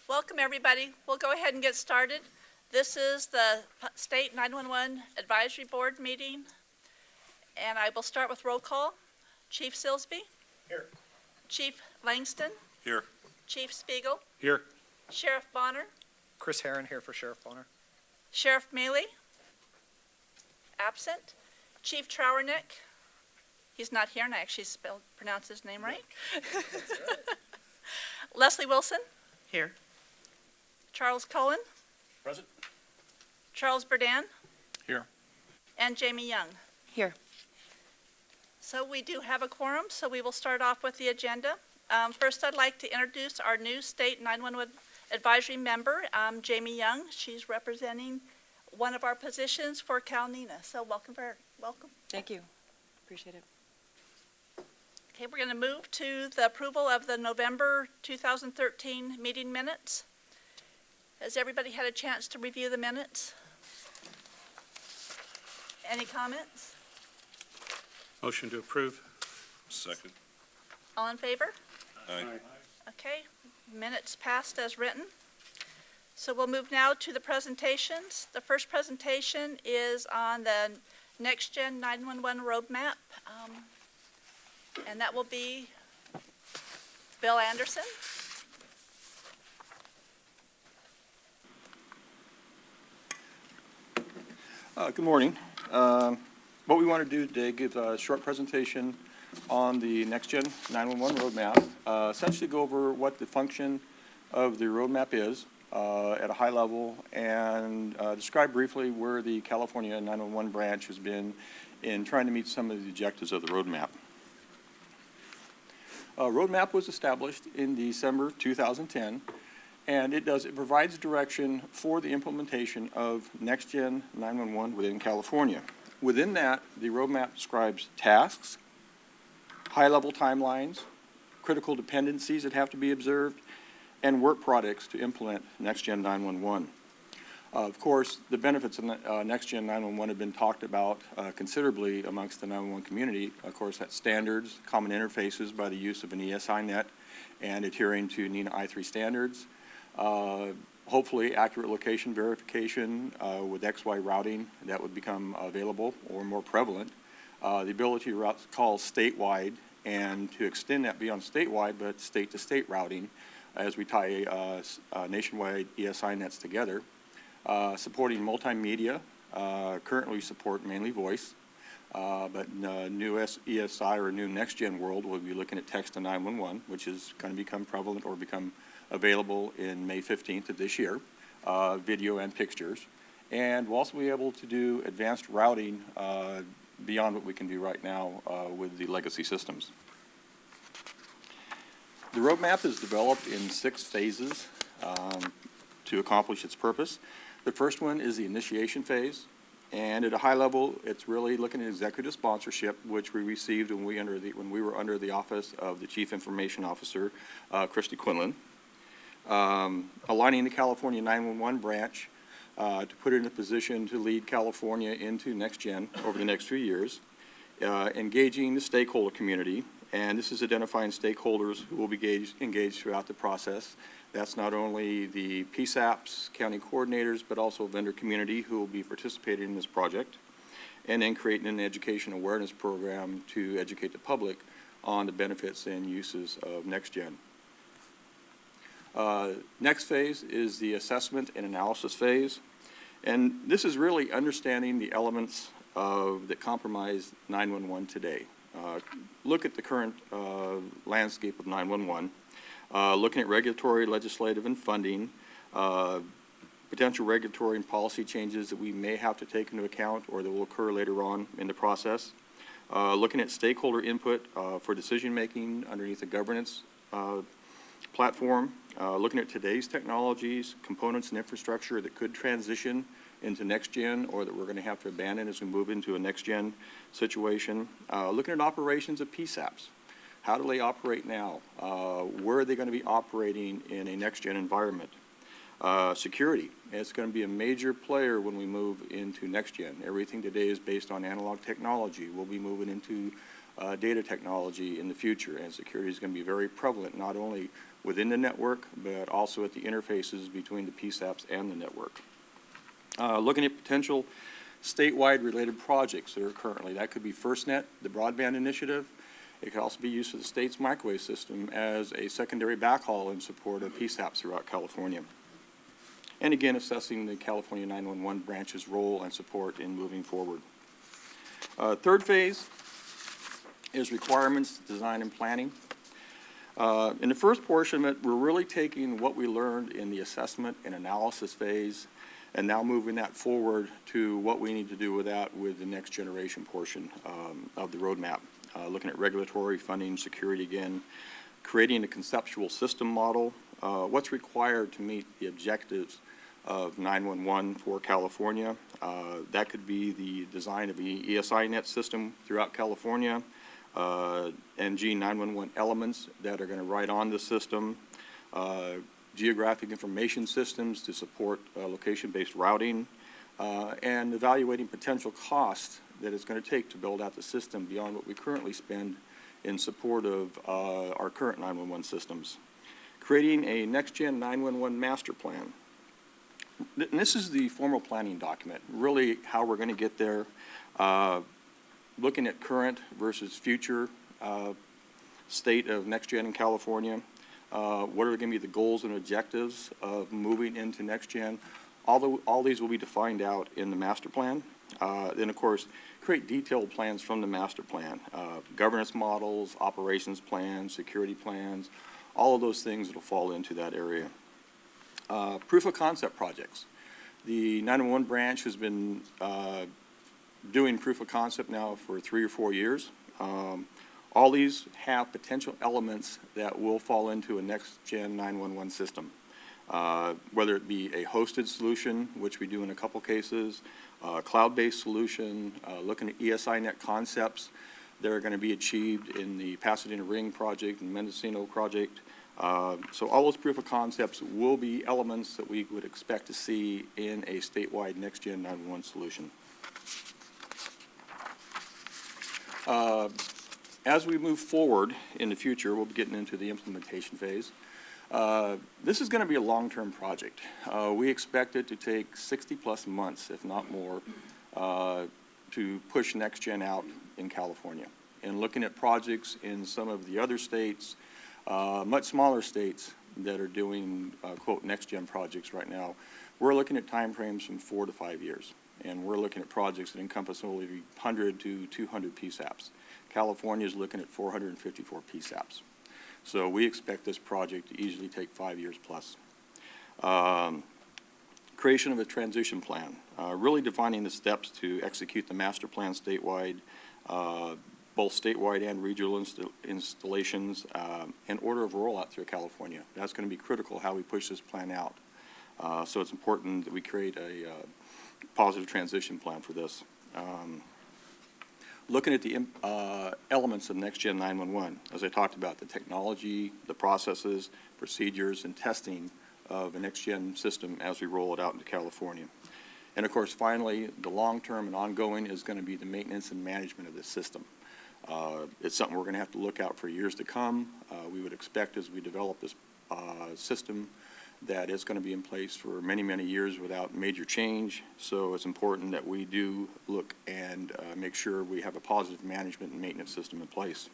Welcome, everybody. We'll go ahead and get started. This is the State 911 Advisory Board meeting, and I will start with roll call. Chief Silsby? Here. Chief Langston? Here. Chief Spiegel? Here. Sheriff Bonner? Chris Herron here for Sheriff Bonner. Sheriff Mealy? Absent. Chief Trowernick? He's not here, and I actually pronounced his name right. That's right. Leslie Wilson? Here. Charles Cullen? Present. Charles Burdan? Here. And Jamie Young. Here. So we do have a quorum, so we will start off with the agenda. First, I'd like to introduce our new State 911 Advisory member, Jamie Young. She's representing one of our positions for NENA. So welcome. Thank you. Appreciate it. Okay, we're going to move to the approval of the November 2013 meeting minutes. Has everybody had a chance to review the minutes? Any comments? Motion to approve. Second. All in favor? Aye. Okay, minutes passed as written. So we'll move now to the presentations. The first presentation is on the Next Gen 911 roadmap, and that will be Bill Anderson. Good morning. What we want to do today, give a short presentation on the Next Gen 911 roadmap, essentially go over what the function of the roadmap is at a high level, and describe briefly where the California 911 branch has been in trying to meet some of the objectives of the roadmap. Roadmap was established in December 2010, and it provides direction for the implementation of Next Gen 911 within California. Within that, the roadmap describes tasks, high-level timelines, critical dependencies that have to be observed, and work products to implement Next Gen 911. Of course, the benefits of Next Gen 911 have been talked about considerably amongst the 911 community. Of course, that's standards, common interfaces by the use of an ESI net, and adhering to NENA I3 standards. Hopefully, accurate location verification with XY routing that would become available or more prevalent. The ability to route calls statewide, and to extend that beyond statewide, but state-to-state routing as we tie nationwide ESI nets together. Supporting multimedia. Currently support mainly voice, but new ESI or new Next Gen world will be looking at text to 911, which is going to become prevalent or become available in May 15th of this year, video and pictures. And we'll also be able to do advanced routing beyond what we can do right now with the legacy systems. The roadmap is developed in 6 phases to accomplish its purpose. The first one is the initiation phase, and at a high level, it's really looking at executive sponsorship, which we received when we were under the office of the Chief Information Officer, Christy Quinlan. Aligning the California 911 branch to put it in a position to lead California into Next Gen over the next few years. Engaging the stakeholder community, and this is identifying stakeholders who will be engaged throughout the process. That's not only the PSAPs, county coordinators, but also vendor community who will be participating in this project. And then creating an education awareness program to educate the public on the benefits and uses of Next Gen. Next phase is the assessment and analysis phase. And this is really understanding the elements that compromise 911 today. Look at the current landscape of 911. Looking at regulatory, legislative, and funding, potential regulatory and policy changes that we may have to take into account or that will occur later on in the process. Looking at stakeholder input for decision-making underneath the governance platform. Looking at today's technologies, components, and infrastructure that could transition into Next Gen or that we're going to have to abandon as we move into a Next Gen situation. Looking at operations of PSAPs. How do they operate now? Where are they going to be operating in a Next Gen environment? Security. It's going to be a major player when we move into Next Gen. Everything today is based on analog technology. We'll be moving into data technology in the future, and security is going to be very prevalent, not only within the network, but also at the interfaces between the PSAPs and the network. Looking at potential statewide related projects that are currently, that could be FirstNet, the Broadband initiative. It could also be used for the state's microwave system as a secondary backhaul in support of PSAPs throughout California. And again, assessing the California 911 branch's role and support in moving forward. Third phase is requirements, design, and planning. In the first portion of it, we're really taking what we learned in the assessment and analysis phase and now moving that forward to what we need to do with that with the next generation portion of the roadmap. Looking at regulatory, funding, security again, creating a conceptual system model, what's required to meet the objectives of 911 for California. That could be the design of the ESI net system throughout California, NG 911 elements that are going to ride on the system, geographic information systems to support location-based routing, and evaluating potential costs that it's going to take to build out the system beyond what we currently spend in support of our current 911 systems. Creating a next-gen 911 master plan. And this is the formal planning document, really how we're going to get there, looking at current versus future state of next-gen in California. What are going to be the goals and objectives of moving into next-gen? All these will be defined out in the master plan. Then, of course, create detailed plans from the master plan, governance models, operations plans, security plans, all of those things that will fall into that area. Proof of concept projects. The 911 branch has been doing proof of concept now for 3 or 4 years. All these have potential elements that will fall into a next-gen 911 system, whether it be a hosted solution, which we do in a couple cases, cloud-based solution, looking at ESINet concepts that are going to be achieved in the Pasadena Ring project and Mendocino project. So all those proof of concepts will be elements that we would expect to see in a statewide next-gen 911 solution. As we move forward in the future, we'll be getting into the implementation phase. This is going to be a long-term project. We expect it to take 60-plus months, if not more, to push next-gen out in California. And looking at projects in some of the other states, much smaller states that are doing, quote, next-gen projects right now, we're looking at timeframes from 4 to 5 years. And we're looking at projects that encompass only 100 to 200 PSAPs. California is looking at 454 PSAPs. So we expect this project to easily take 5 years plus. Creation of a transition plan, really defining the steps to execute the master plan statewide, both statewide and regional installations, and order of rollout through California. That's going to be critical how we push this plan out. So it's important that we create a positive transition plan for this. Looking at the elements of next-gen 911, as I talked about, the technology, the processes, procedures, and testing of a next-gen system as we roll it out into California. And of course, finally, the long-term and ongoing is going to be the maintenance and management of this system. It's something we're going to have to look out for years to come. We would expect as we develop this system that it's going to be in place for many, many years without major change. So it's important that we do look and make sure we have a positive management and maintenance system in place.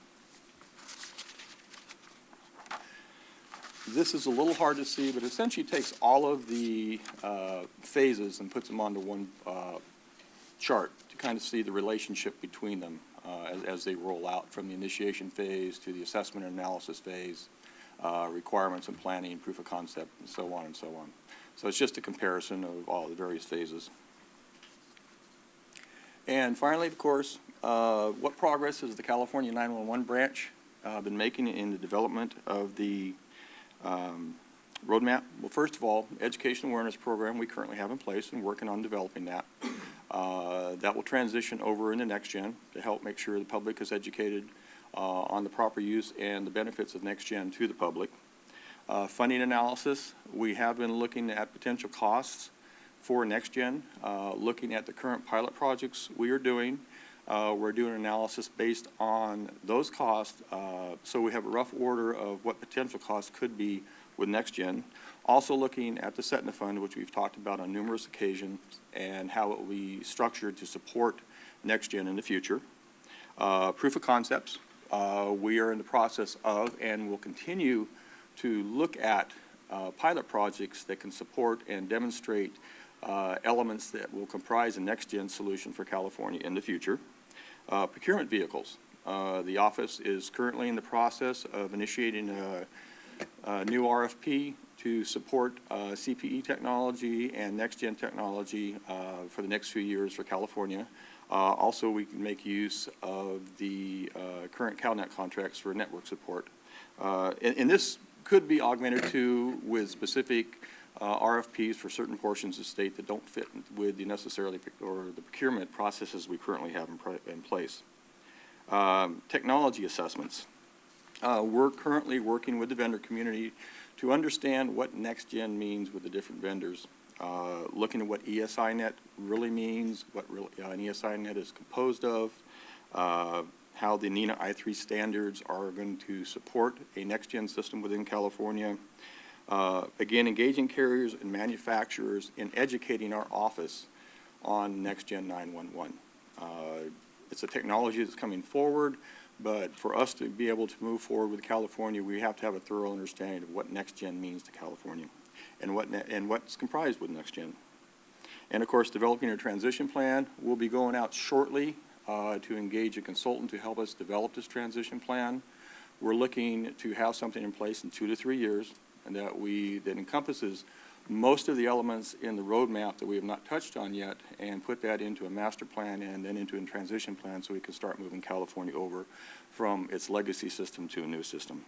This is a little hard to see, but essentially takes all of the phases and puts them onto one chart to kind of see the relationship between them as they roll out from the initiation phase to the assessment and analysis phase. Requirements and planning, proof of concept, and so on and so on. So it's just a comparison of all the various phases. And finally, of course, what progress has the California 911 branch been making in the development of the roadmap? Well, first of all, education awareness program we currently have in place and working on developing that. That will transition over into next-gen to help make sure the public is educated on the proper use and the benefits of next-gen to the public. Funding analysis, we have been looking at potential costs for next-gen, looking at the current pilot projects we are doing, We're doing an analysis based on those costs, so we have a rough order of what potential costs could be with NextGen. Also looking at the Setna Fund, which we've talked about on numerous occasions, and how it will be structured to support NextGen in the future. Proof of concepts, we are in the process of and will continue to look at pilot projects that can support and demonstrate elements that will comprise a NextGen solution for California in the future. Procurement vehicles. The office is currently in the process of initiating a new RFP to support CPE technology and NextGen technology for the next few years for California. Also, we can make use of the current CalNet contracts for network support. And this could be augmented too with specific RFPs for certain portions of the state that don't fit with the necessarily or the procurement processes we currently have in place. Technology assessments. We're currently working with the vendor community to understand what NextGen means with the different vendors. Looking at what ESINet really means, what an ESINet is composed of, how the NENA I3 standards are going to support a NextGen system within California. Again, engaging carriers and manufacturers in educating our office on NextGen 911. It's a technology that's coming forward, but for us to be able to move forward with California, we have to have a thorough understanding of what NextGen means to California and what's comprised with NextGen. And of course, developing a transition plan. We'll be going out shortly to engage a consultant to help us develop this transition plan. We're looking to have something in place in 2 to 3 years, and that encompasses most of the elements in the roadmap that we have not touched on yet, and put that into a master plan and then into a transition plan so we can start moving California over from its legacy system to a new system.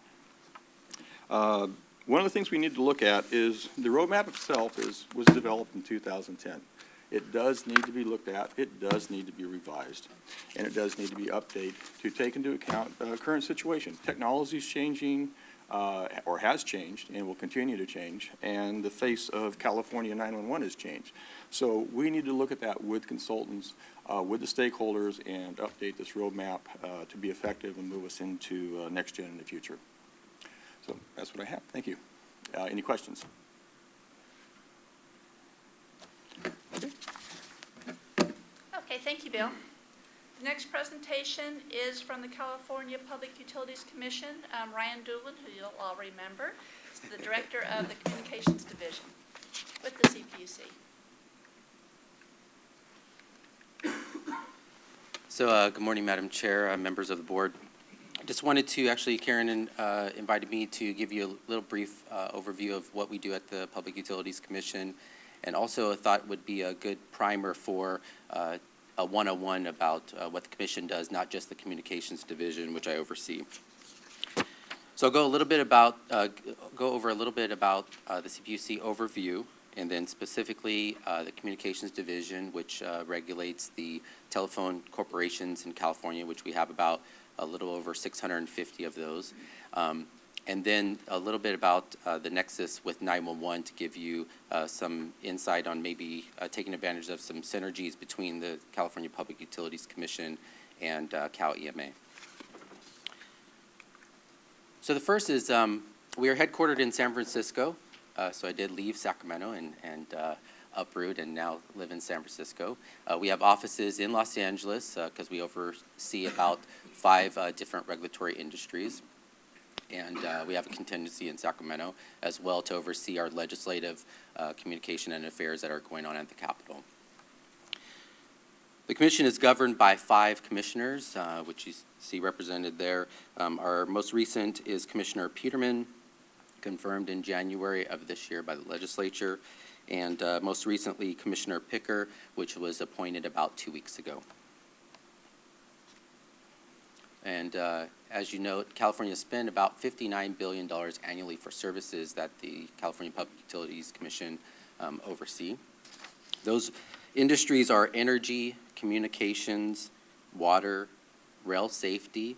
One of the things we need to look at is the roadmap itself was developed in 2010. It does need to be looked at, it does need to be revised, and it does need to be updated to take into account the current situation. Technology is changing, or has changed and will continue to change, and the face of California 911 has changed. So we need to look at that with consultants, with the stakeholders, and update this roadmap to be effective and move us into NextGen in the future. So that's what I have. Thank you. Any questions? Okay, thank you, Bill. The next presentation is from the California Public Utilities Commission. Ryan Doolin, who you'll all remember, is the Director of the Communications Division with the CPUC. So good morning, Madam Chair, members of the board. I just wanted to, actually, Karen invited me to give you a little brief overview of what we do at the Public Utilities Commission, and also I thought would be a good primer for a 101 about what the Commission does, not just the Communications Division, which I oversee. So I'll go over a little bit about the CPUC overview, and then specifically the Communications Division, which regulates the telephone corporations in California, which we have about a little over 650 of those. And then a little bit about the nexus with 911 to give you some insight on maybe taking advantage of some synergies between the California Public Utilities Commission and Cal EMA. So the first is we are headquartered in San Francisco. So I did leave Sacramento and uproot and now live in San Francisco. We have offices in Los Angeles because we oversee about 5 different regulatory industries. And we have a contingency in Sacramento as well to oversee our legislative communication and affairs that are going on at the Capitol. The commission is governed by 5 commissioners, which you see represented there. Our most recent is Commissioner Peterman, confirmed in January of this year by the legislature, and most recently Commissioner Picker, which was appointed about 2 weeks ago. And as you know, California spends about $59 billion annually for services that the California Public Utilities Commission oversee. Those industries are energy, communications, water, rail safety,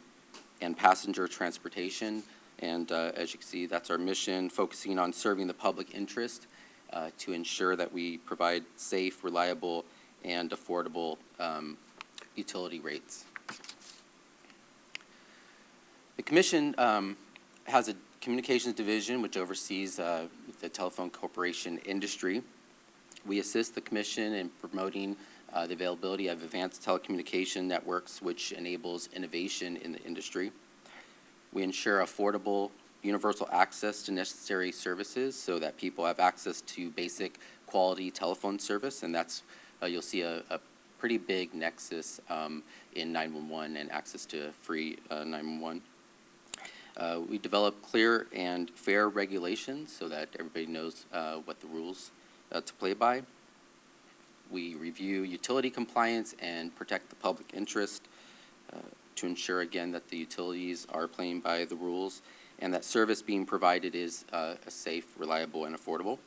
and passenger transportation. And as you can see, that's our mission, focusing on serving the public interest to ensure that we provide safe, reliable, and affordable utility rates. The Commission has a communications division which oversees the telephone corporation industry. We assist the Commission in promoting the availability of advanced telecommunication networks, which enables innovation in the industry. We ensure affordable, universal access to necessary services so that people have access to basic quality telephone service, and that's, you'll see a pretty big nexus in 911 and access to free 911. We develop clear and fair regulations so that everybody knows what the rules to play by. We review utility compliance and protect the public interest to ensure, again, that the utilities are playing by the rules and that service being provided is safe, reliable, and affordable.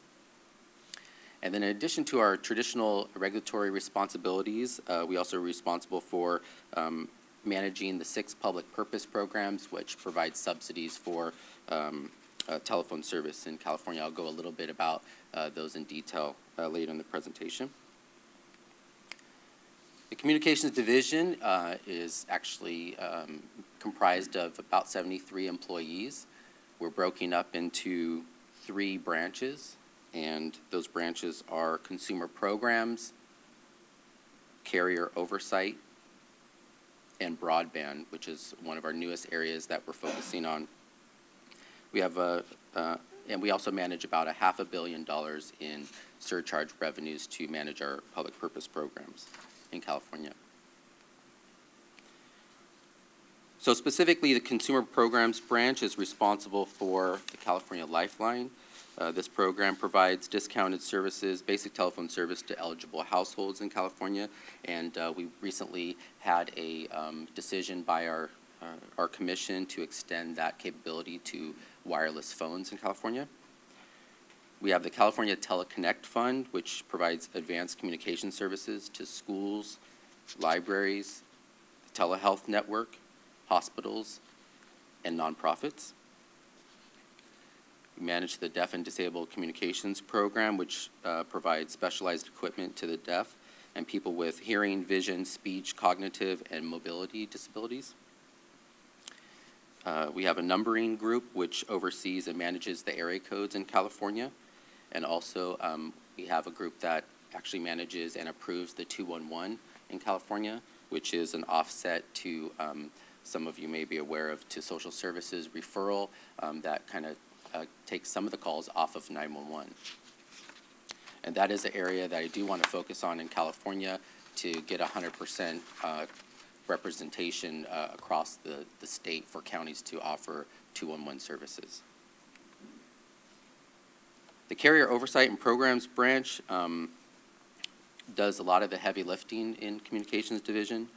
And then in addition to our traditional regulatory responsibilities, we also are responsible for managing the 6 public purpose programs which provide subsidies for telephone service in California. I'll go a little bit about those in detail later in the presentation. The Communications Division is actually comprised of about 73 employees. We're broken up into 3 branches, and those branches are Consumer Programs, Carrier Oversight, and Broadband, which is one of our newest areas that we're focusing on. We have and we also manage about $500 million in surcharge revenues to manage our public purpose programs in California. So specifically, the Consumer Programs branch is responsible for the California Lifeline. This program provides discounted services, basic telephone service to eligible households in California, and we recently had a decision by our commission to extend that capability to wireless phones in California. We have the California Teleconnect Fund, which provides advanced communication services to schools, libraries, the telehealth network, hospitals, and nonprofits. We manage the Deaf and Disabled Communications Program, which provides specialized equipment to the deaf and people with hearing, vision, speech, cognitive, and mobility disabilities. We have a numbering group which oversees and manages the area codes in California. And also, we have a group that actually manages and approves the 211 in California, which is an offset to, some of you may be aware of, to social services referral that kind of takes some of the calls off of 911. And that is an area that I do want to focus on in California to get 100% representation across the state for counties to offer 211 services. The Carrier Oversight and Programs branch does a lot of the heavy lifting in Communications Division.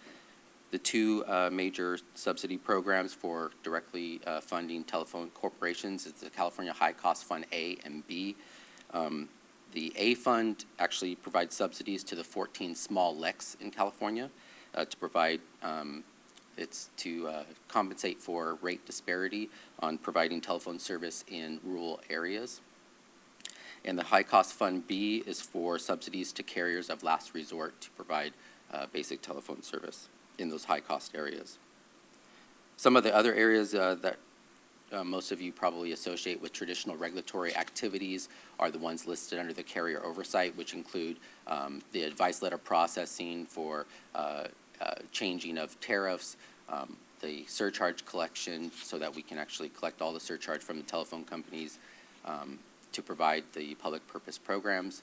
The 2 major subsidy programs for directly funding telephone corporations is the California High Cost Fund A and B. The A fund actually provides subsidies to the 14 small LECs in California to provide, it's to compensate for rate disparity on providing telephone service in rural areas. And the High Cost Fund B is for subsidies to carriers of last resort to provide basic telephone service in those high-cost areas. Some of the other areas that most of you probably associate with traditional regulatory activities are the ones listed under the Carrier Oversight, which include the advice letter processing for changing of tariffs, the surcharge collection so that we can actually collect all the surcharge from the telephone companies to provide the public purpose programs.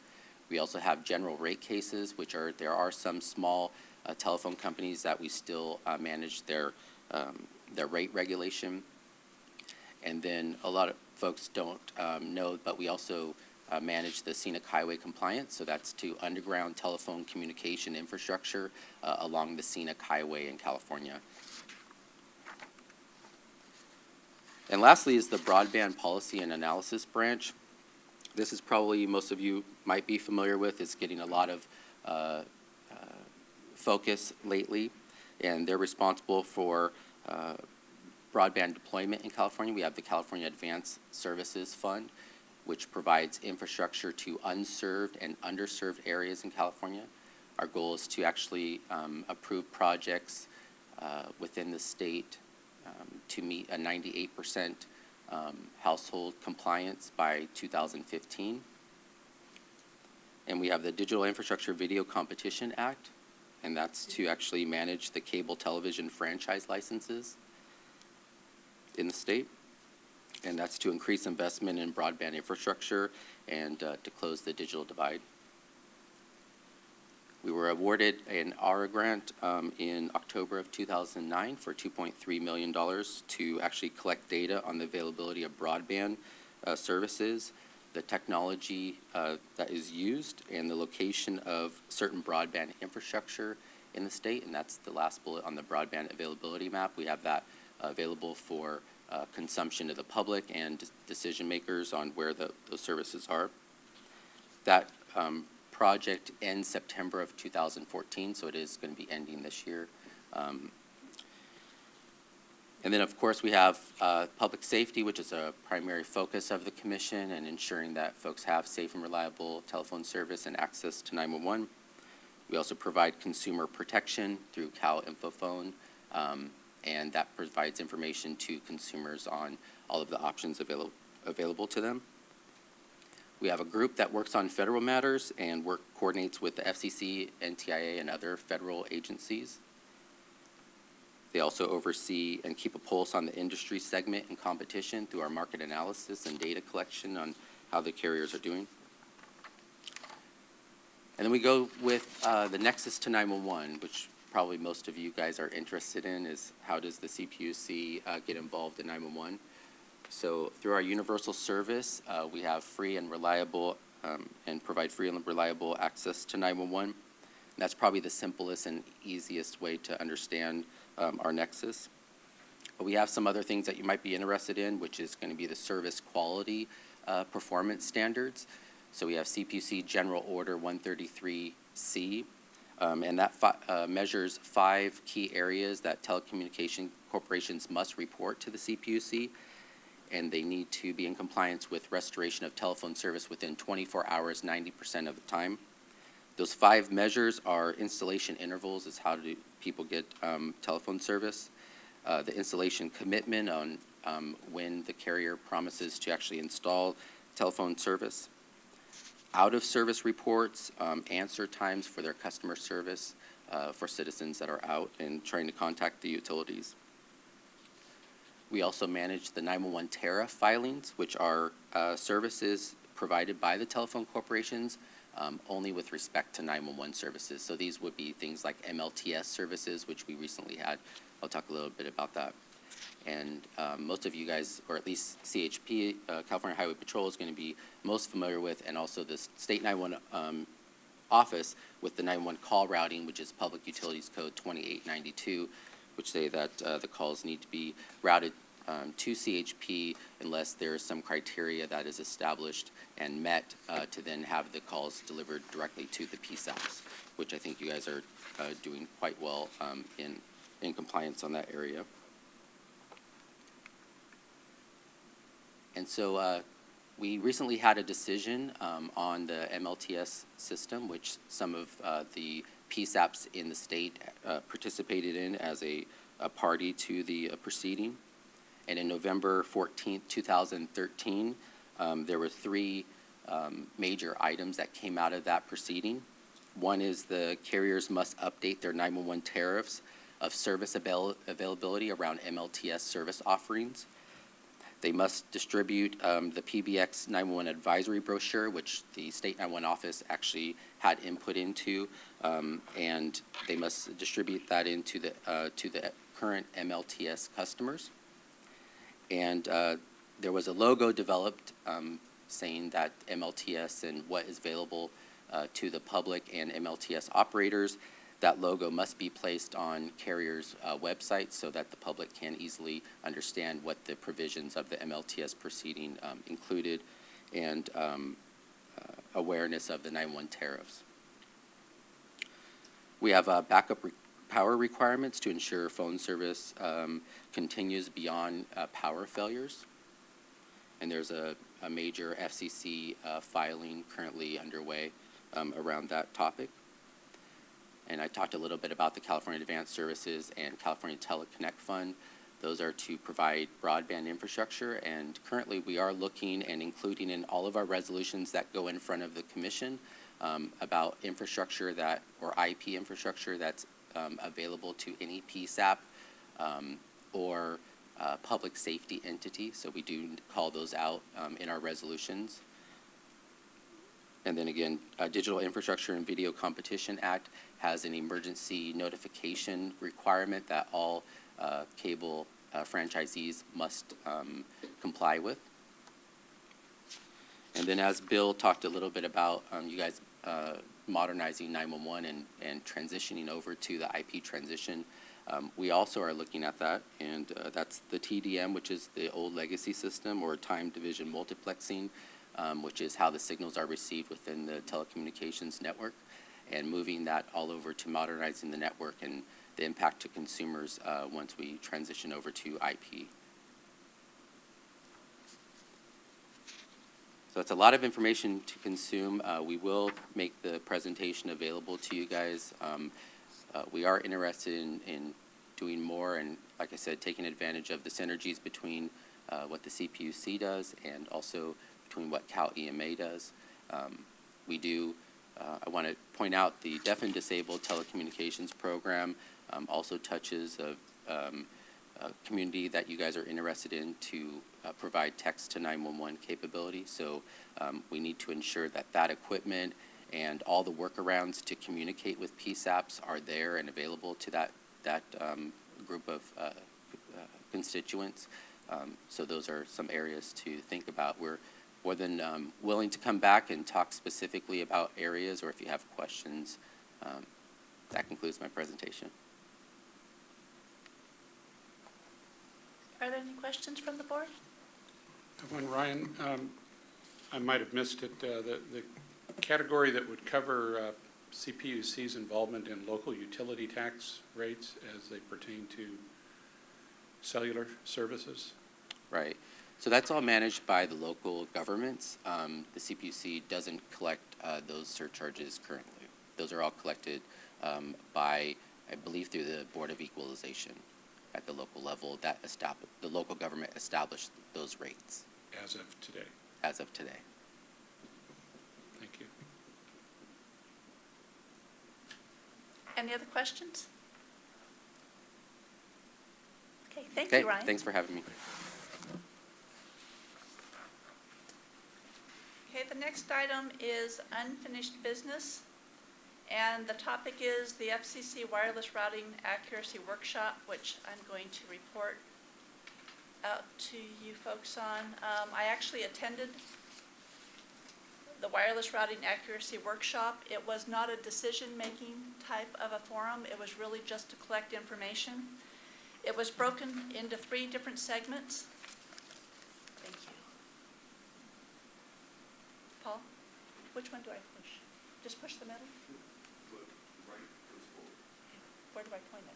We also have general rate cases, which are, there are some small telephone companies that we still manage their rate regulation. And then a lot of folks don't know, but we also manage the scenic highway compliance. So that's to underground telephone communication infrastructure along the scenic highway in California. And lastly is the Broadband Policy and Analysis branch. This is probably, most of you might be familiar with. It's getting a lot of focus lately, and they're responsible for broadband deployment in California. We have the California Advanced Services Fund, which provides infrastructure to unserved and underserved areas in California. Our goal is to actually approve projects within the state to meet a 98% household compliance by 2015. And we have the Digital Infrastructure Video Competition Act, and that's to actually manage the cable television franchise licenses in the state. And that's to increase investment in broadband infrastructure and to close the digital divide. We were awarded an ARA grant in October of 2009 for $2.3 million to actually collect data on the availability of broadband services, the technology that is used, and the location of certain broadband infrastructure in the state. And that's the last bullet on the broadband availability map. We have that available for consumption to the public and decision makers on where those services are. That project ends September of 2014, so it is going to be ending this year. And then, of course, we have public safety, which is a primary focus of the commission, and ensuring that folks have safe and reliable telephone service and access to 911. We also provide consumer protection through Cal InfoPhone, and that provides information to consumers on all of the options available to them. We have a group that works on federal matters and coordinates with the FCC, NTIA, and other federal agencies. They also oversee and keep a pulse on the industry segment and competition through our market analysis and data collection on how the carriers are doing. And then we go with the nexus to 911, which probably most of you guys are interested in, is how does the CPUC get involved in 911? So through our universal service, we have free and reliable and provide free and reliable access to 911. And that's probably the simplest and easiest way to understand our nexus. But we have some other things that you might be interested in, which is going to be the service quality performance standards. So we have CPUC General Order 133C, and that measures 5 key areas that telecommunication corporations must report to the CPUC, and they need to be in compliance with restoration of telephone service within 24 hours, 90% of the time. Those 5 measures are installation intervals, is how do people get telephone service, the installation commitment on when the carrier promises to actually install telephone service, out-of-service reports, answer times for their customer service for citizens that are out and trying to contact the utilities. We also manage the 911 tariff filings, which are services provided by the telephone corporations only with respect to 911 services. So these would be things like MLTS services, which we recently had. I'll talk a little bit about that. And most of you guys, or at least CHP, California Highway Patrol, is going to be most familiar with, and also the State 911 office with the 911 call routing, which is Public Utilities Code 2892, which say that the calls need to be routed to CHP unless there is some criteria that is established and met to then have the calls delivered directly to the PSAPs, which I think you guys are doing quite well in compliance on that area. And so we recently had a decision on the MLTS system, which some of the PSAPs in the state participated in as a party to the proceeding. And in November 14th, 2013, there were 3 major items that came out of that proceeding. One is the carriers must update their 911 tariffs of service availability around MLTS service offerings. They must distribute the PBX 911 advisory brochure, which the State 911 office actually had input into, and they must distribute that into to the current MLTS customers. And there was a logo developed saying that MLTS and what is available to the public and MLTS operators. That logo must be placed on carriers' websites so that the public can easily understand what the provisions of the MLTS proceeding included, and awareness of the 911 tariffs. We have backup power requirements to ensure phone service continues beyond power failures. And there's a major FCC filing currently underway around that topic. And I talked a little bit about the California Advanced Services and California Teleconnect Fund. Those are to provide broadband infrastructure, and currently we are looking and including in all of our resolutions that go in front of the commission about infrastructure that, or IP infrastructure that's available to any PSAP or public safety entity. So we do call those out in our resolutions. And then again, Digital Infrastructure and Video Competition Act has an emergency notification requirement that all cable franchisees must comply with. And then as Bill talked a little bit about, you guys modernizing 911 and transitioning over to the IP transition, we also are looking at that, and that's the TDM, which is the old legacy system, or time division multiplexing, which is how the signals are received within the telecommunications network, and moving that all over to modernizing the network and the impact to consumers once we transition over to IP. So it's a lot of information to consume. We will make the presentation available to you guys. We are interested in doing more, and like I said, taking advantage of the synergies between what the CPUC does and also between what Cal EMA does. We do, I want to point out, the Deaf and Disabled Telecommunications Program also touches a community that you guys are interested in to provide text to 911 capability. So we need to ensure that that equipment and all the workarounds to communicate with PSAPs are there and available to that group of constituents. So those are some areas to think about. We're more than willing to come back and talk specifically about areas, or if you have questions. That concludes my presentation. Are there any questions from the board? When Ryan, I might have missed it, the category that would cover CPUC's involvement in local utility tax rates as they pertain to cellular services? Right. So that's all managed by the local governments. The CPUC doesn't collect those surcharges currently. Those are all collected by, I believe, through the Board of Equalization at the local level. That the local government established those rates. As of today? As of today. Thank you. Any other questions? Okay, thank Okay, you, Ryan. thanks for having me. Okay, the next item is unfinished business, and the topic is the FCC Wireless Routing Accuracy Workshop, which I'm going to report out to you folks on. I actually attended the Wireless Routing Accuracy Workshop. It was not a decision-making type of a forum. It was really just to collect information. It was broken into 3 different segments. Thank you. Paul, which one do I push? Just push the middle? Where do I point it?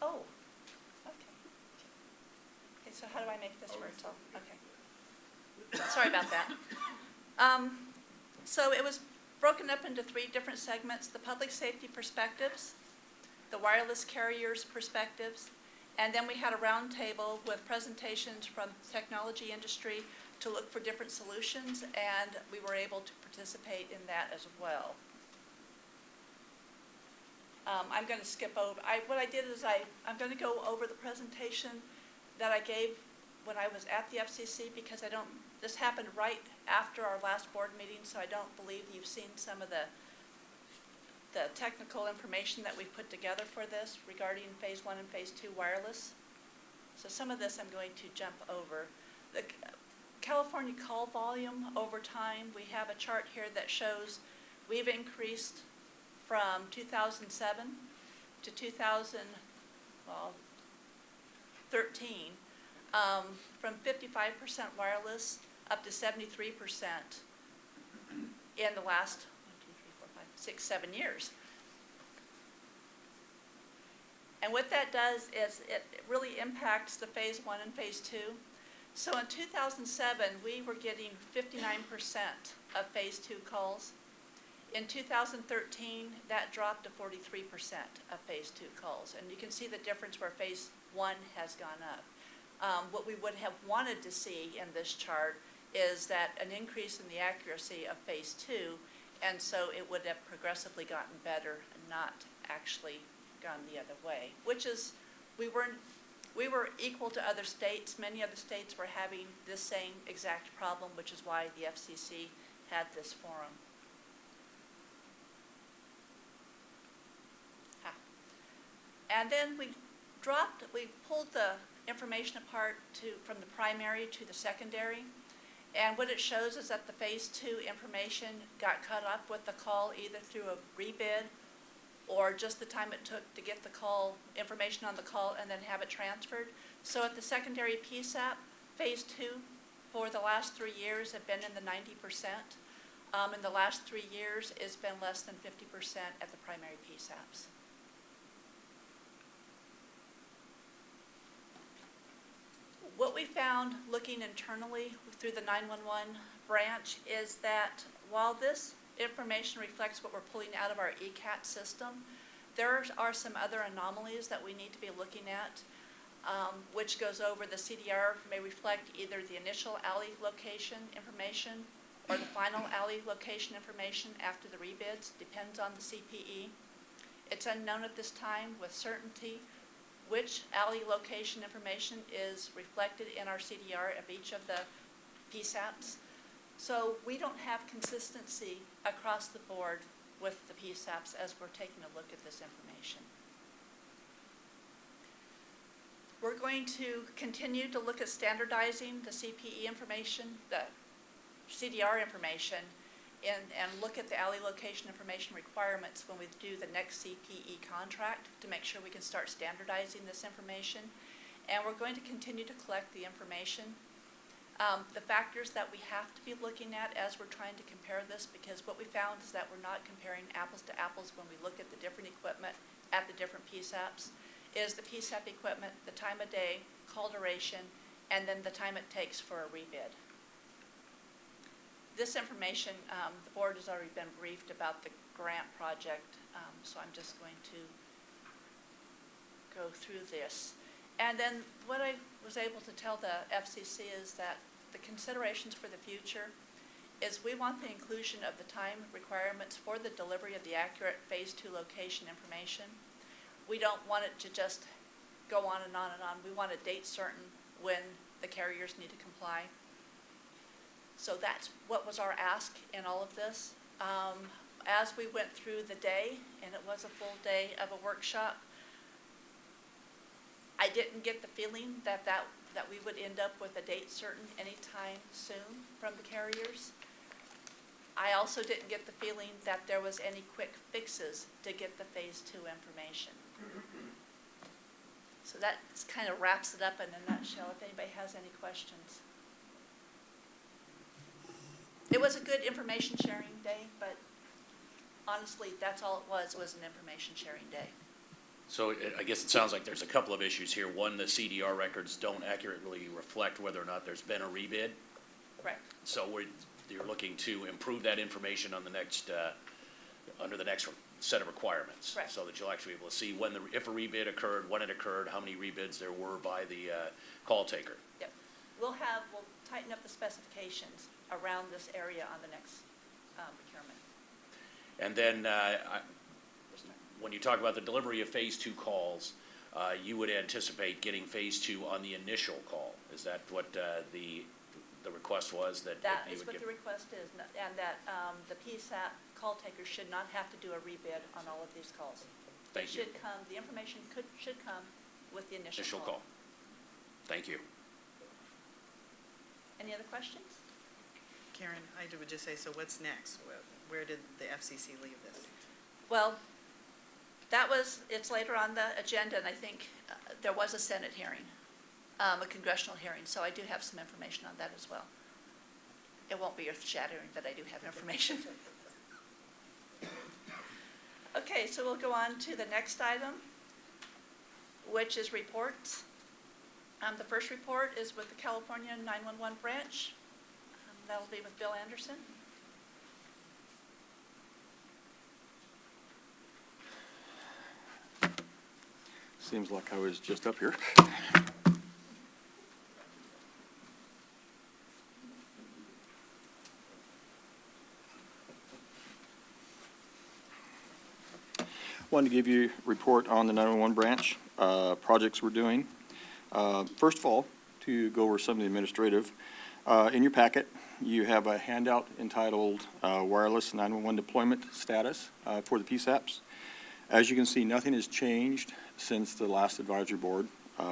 Oh, okay. Okay, so how do I make this where it's all, okay. Sorry about that. So it was broken up into 3 different segments: the public safety perspectives, the wireless carriers' perspectives, and then we had a roundtable with presentations from the technology industry to look for different solutions, and we were able to participate in that as well. I'm going to skip over. What I did is I'm going to go over the presentation that I gave when I was at the FCC, because this happened right after our last board meeting, so I don't believe you've seen some of the technical information that we've put together for this regarding Phase 1 and Phase 2 wireless. So some of this I'm going to jump over. The California call volume over time, we have a chart here that shows we've increased from 2007 to 2013, from 55% wireless up to 73% in the last 6, 7 years. And what that does is it really impacts the Phase 1 and Phase 2. So in 2007, we were getting 59% of Phase 2 calls. In 2013, that dropped to 43% of Phase 2 calls. And you can see the difference where Phase 1 has gone up. What we would have wanted to see in this chart is that an increase in the accuracy of Phase 2, and so it would have progressively gotten better and not actually gone the other way, which is, we were equal to other states. Many other states were having this same exact problem, which is why the FCC had this forum. And then we pulled the information apart from the primary to the secondary. And what it shows is that the Phase 2 information got cut up with the call either through a rebid or just the time it took to get the call, information on the call, and then have it transferred. So at the secondary PSAP, Phase 2 for the last 3 years have been in the 90%. In the last 3 years, it's been less than 50% at the primary PSAPs. What we found looking internally through the 911 branch is that while this information reflects what we're pulling out of our ECAT system, there are some other anomalies that we need to be looking at, which goes over the CDR may reflect either the initial alley location information or the final alley location information after the rebids, depends on the CPE. It's unknown at this time with certainty which alley location information is reflected in our CDR of each of the PSAPs. So we don't have consistency across the board with the PSAPs as we're taking a look at this information. We're going to continue to look at standardizing the CPE information, the CDR information, and look at the alley location information requirements when we do the next CPE contract to make sure we can start standardizing this information. And we're going to continue to collect the information. The factors that we have to be looking at as we're trying to compare this, because what we found is that we're not comparing apples to apples when we look at the different equipment at the different PSAPs, is the PSAP equipment, the time of day, call duration, and then the time it takes for a rebid. This information, the board has already been briefed about the grant project, so I'm just going to go through this. And then what I was able to tell the FCC is that the considerations for the future is we want the inclusion of the time requirements for the delivery of the accurate Phase 2 location information. We don't want it to just go on and on and on. We want a date certain when the carriers need to comply. So that's what was our ask in all of this. As we went through the day, and it was a full day of a workshop, I didn't get the feeling that we would end up with a date certain anytime soon from the carriers. I also didn't get the feeling that there was any quick fixes to get the Phase 2 information. So that kind of wraps it up in a nutshell if anybody has any questions. It was a good information sharing day, but honestly, that's all it was an information sharing day. So I guess it sounds like there's a couple of issues here. One, the CDR records don't accurately reflect whether or not there's been a rebid. Correct. So you're looking to improve that information on the next, under the next set of requirements. Correct. So that you'll actually be able to see if a rebid occurred, when it occurred, how many rebids there were by the call taker. Yep. We'll tighten up the specifications around this area on the next procurement. And then when you talk about the delivery of Phase 2 calls, you would anticipate getting Phase 2 on the initial call. Is that what the request was? That is what the request is, and that the PSAP call takers should not have to do a rebid on all of these calls. Thank you. The information should come with the initial call. Thank you. Any other questions? Karen, I would just say, so what's next? Where did the FCC leave this? Well, it's later on the agenda, and I think there was a Senate hearing, a congressional hearing, so I do have some information on that as well. It won't be earth-shattering, but I do have information. Okay, so we'll go on to the next item. which is reports. The first report is with the California 911 branch. That'll be with Bill Anderson. Seems like I was just up here. Wanted to give you a report on the 911 branch, projects we're doing. First of all, to go over some of the administrative, in your packet, you have a handout entitled Wireless 911 Deployment Status for the PSAPs. As you can see, nothing has changed since the last advisory board.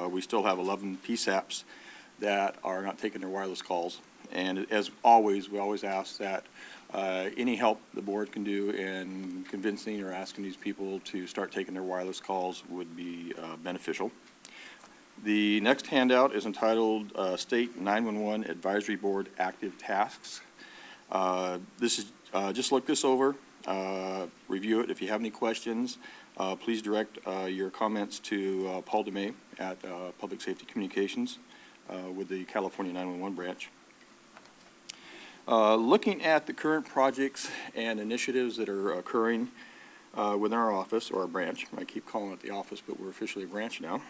We still have 11 PSAPs that are not taking their wireless calls. And as always, we always ask that any help the board can do in convincing or asking these people to start taking their wireless calls would be beneficial. The next handout is entitled State 911 Advisory Board Active Tasks. This is just look this over, review it. If you have any questions, please direct your comments to Paul DeMay at Public Safety Communications with the California 911 branch. Looking at the current projects and initiatives that are occurring within our office or our branch. I keep calling it the office, but we're officially a branch now.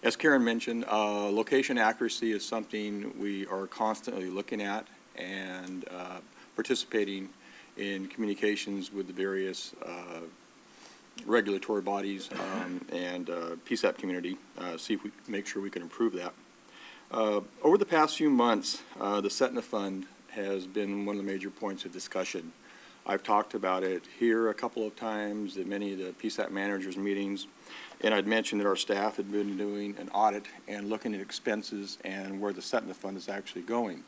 As Karen mentioned, location accuracy is something we are constantly looking at and participating in communications with the various regulatory bodies and PSAP community, see if we make sure we can improve that. Over the past few months, the CETNA fund has been one of the major points of discussion. I've talked about it here a couple of times at many of the PSAP managers meetings, and I'd mentioned that our staff had been doing an audit and looking at expenses and where the CETNA fund is actually going.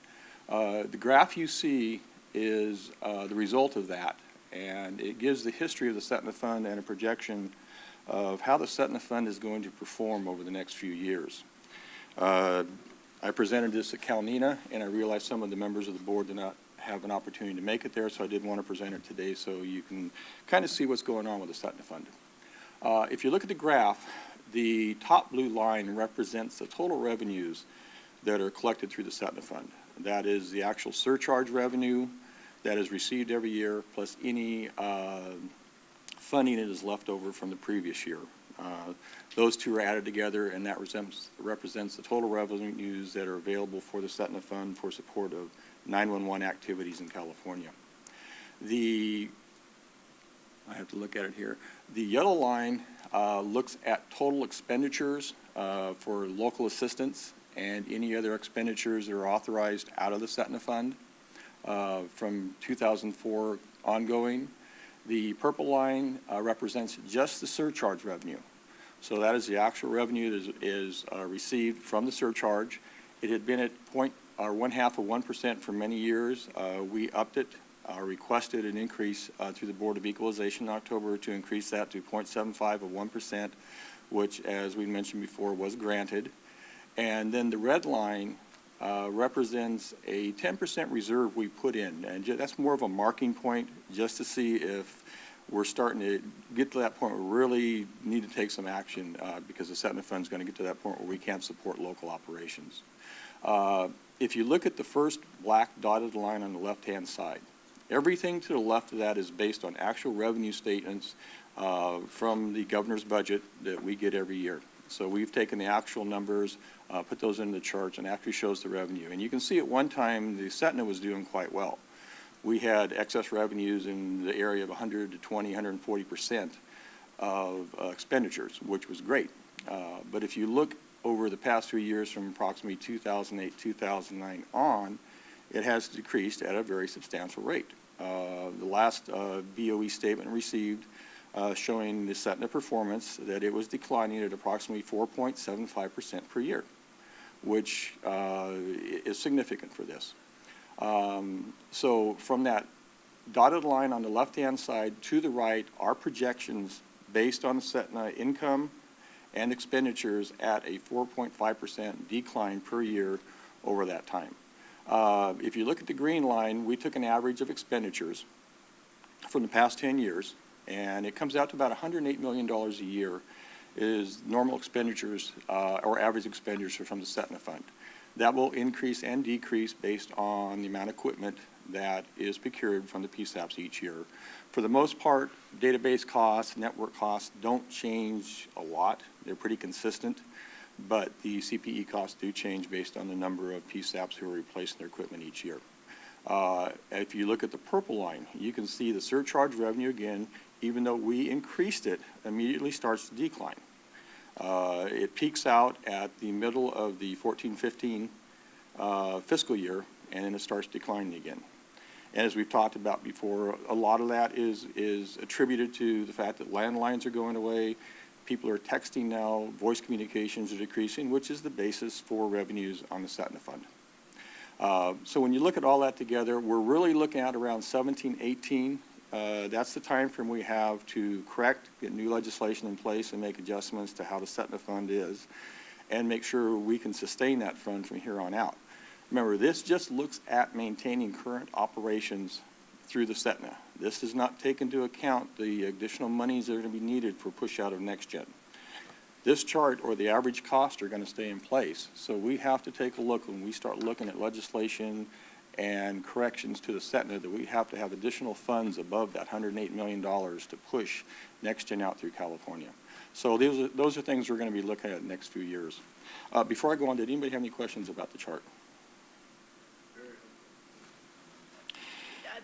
The graph you see is the result of that, and it gives the history of the CETNA fund and a projection of how the CETNA fund is going to perform over the next few years. I presented this at NENA, and I realized some of the members of the board did not have an opportunity to make it there, so I did want to present it today so you can kind of see what's going on with the CETNA fund. If you look at the graph, the top blue line represents the total revenues that are collected through the CETNA fund. That is the actual surcharge revenue that is received every year, plus any funding that is left over from the previous year. Those two are added together, and that represents the total revenues that are available for the CETNA fund for support of 911 activities in California. I have to look at it here. The yellow line looks at total expenditures for local assistance and any other expenditures that are authorized out of the CETNA fund from 2004 ongoing. The purple line represents just the surcharge revenue. So that is the actual revenue that is received from the surcharge. It had been at 0.1% for many years. We upped it, requested an increase through the Board of Equalization in October to increase that to 0.75 of 1%, which, as we mentioned before, was granted. And then the red line represents a 10% reserve we put in, and that's more of a marking point just to see if we're starting to get to that point where we really need to take some action because the CETNA fund is going to get to that point where we can't support local operations. If you look at the first black dotted line on the left-hand side, everything to the left of that is based on actual revenue statements from the governor's budget that we get every year. So we've taken the actual numbers, put those into the charts, and actually shows the revenue. And you can see at one time the CETNA was doing quite well. We had excess revenues in the area of 100 to 20, 140% of expenditures, which was great. But if you look over the past 3 years from approximately 2008, 2009 on, it has decreased at a very substantial rate. The last BOE statement received showing the CETNA performance that it was declining at approximately 4.75% per year, which is significant for this. So from that dotted line on the left-hand side to the right are projections based on the CETNA income and expenditures at a 4.5% decline per year over that time. If you look at the green line, we took an average of expenditures from the past 10 years, and it comes out to about $108 million a year is normal expenditures or average expenditures from the Setna fund. That will increase and decrease based on the amount of equipment that is procured from the PSAPs each year. For the most part, database costs, network costs don't change a lot. They're pretty consistent, but the CPE costs do change based on the number of PSAPs who are replacing their equipment each year. If you look at the purple line, you can see the surcharge revenue again, even though we increased it, immediately starts to decline. It peaks out at the middle of the 14-15 fiscal year, and then it starts declining again. And as we've talked about before, a lot of that is attributed to the fact that landlines are going away. People are texting now, voice communications are decreasing, which is the basis for revenues on the Setna fund. So when you look at all that together, we're really looking at around 17, 18. That's the time frame we have to correct, get new legislation in place and make adjustments to how the Setna fund is and make sure we can sustain that fund from here on out. Remember, this just looks at maintaining current operations through the Setna. This does not take into account the additional monies that are going to be needed for push out of next gen. This chart or the average costs are going to stay in place. So we have to take a look when we start looking at legislation and corrections to the Setna that we have to have additional funds above that $108 million to push next gen out through California. So those are things we're going to be looking at in the next few years. Before I go on, did anybody have any questions about the chart?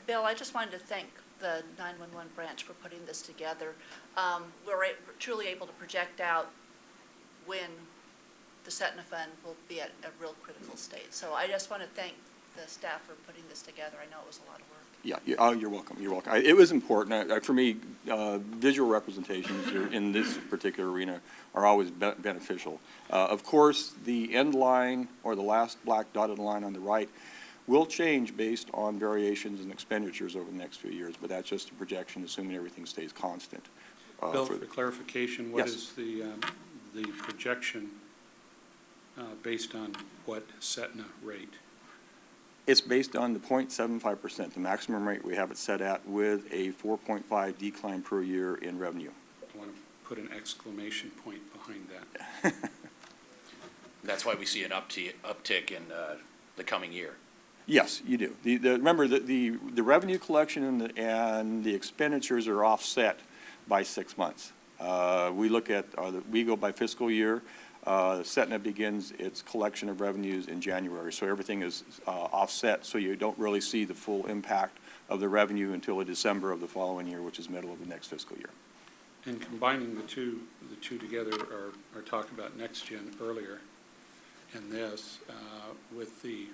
Bill, I just wanted to thank the 911 branch for putting this together. We're truly able to project out when the Setna fund will be at a real critical state. So I just want to thank the staff for putting this together. I know it was a lot of work. Yeah, you're welcome. You're welcome. It was important. For me, visual representations in this particular arena are always beneficial. Of course, the end line or the last black dotted line on the right will change based on variations in expenditures over the next few years, but that's just a projection, assuming everything stays constant. Bill, for clarification, what Yes. is the projection based on what Setna rate? It's based on the 0.75%, the maximum rate we have it set at, with a 4.5 decline per year in revenue. I want to put an exclamation point behind that. That's why we see an uptick in the coming year. Yes, you do. Remember that the revenue collection and the expenditures are offset by 6 months. We look at, we go by fiscal year. Setna begins its collection of revenues in January, so everything is offset, so you don't really see the full impact of the revenue until December of the following year, which is middle of the next fiscal year. And combining the two together are talked about next gen earlier in this with the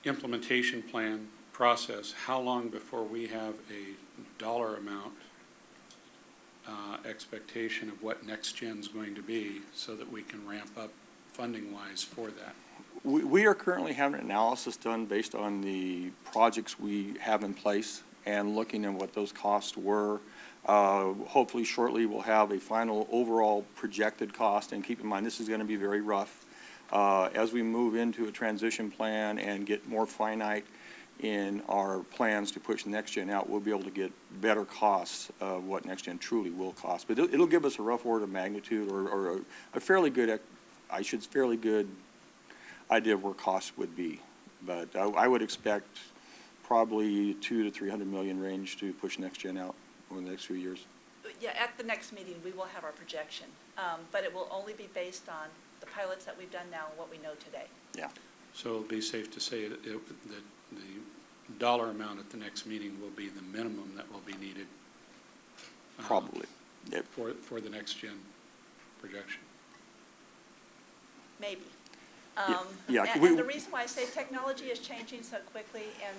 implementation plan process. How long before we have a dollar amount expectation of what next gen's going to be so that we can ramp up funding wise for that? We are currently having an analysis done based on the projects we have in place and looking at what those costs were. Hopefully shortly we'll have a final overall projected cost, and keep in mind this is going to be very rough. As we move into a transition plan and get more finite in our plans to push next gen out, we'll be able to get better costs of what next gen truly will cost. But it'll give us a rough order of magnitude or a fairly good, fairly good idea of where costs would be. But I would expect probably 200 to 300 million range to push next gen out over the next few years. Yeah, at the next meeting, we will have our projection, but it will only be based on the pilots that we've done now and what we know today. Yeah. So it'll be safe to say that the dollar amount at the next meeting will be the minimum that will be needed. Probably. Yep. For the next gen projection. Maybe. Yeah, And the reason why I say technology is changing so quickly, and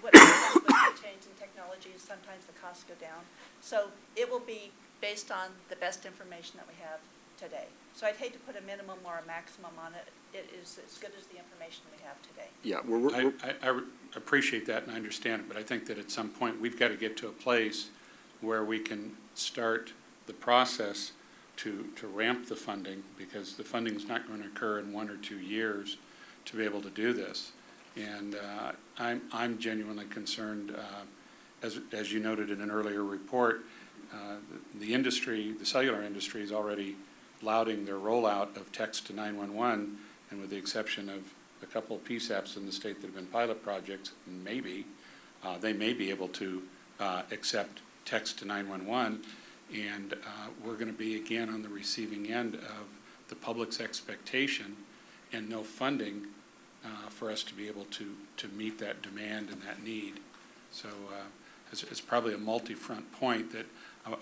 what happens with the change in technology is sometimes the costs go down. So it will be based on the best information that we have today. So I'd hate to put a minimum or a maximum on it. It is as good as the information we have today. Yeah, I appreciate that and I understand it, but I think that at some point we've got to get to a place where we can start the process to ramp the funding, because the funding is not going to occur in 1 or 2 years to be able to do this. And I'm genuinely concerned, as you noted in an earlier report, the industry, the cellular industry is already lauding their rollout of text to 911, and with the exception of a couple of PSAPs in the state that have been pilot projects, maybe, they may be able to accept text to 911, and we're going to be again on the receiving end of the public's expectation and no funding for us to be able to meet that demand and that need. So it's probably a multi-front point that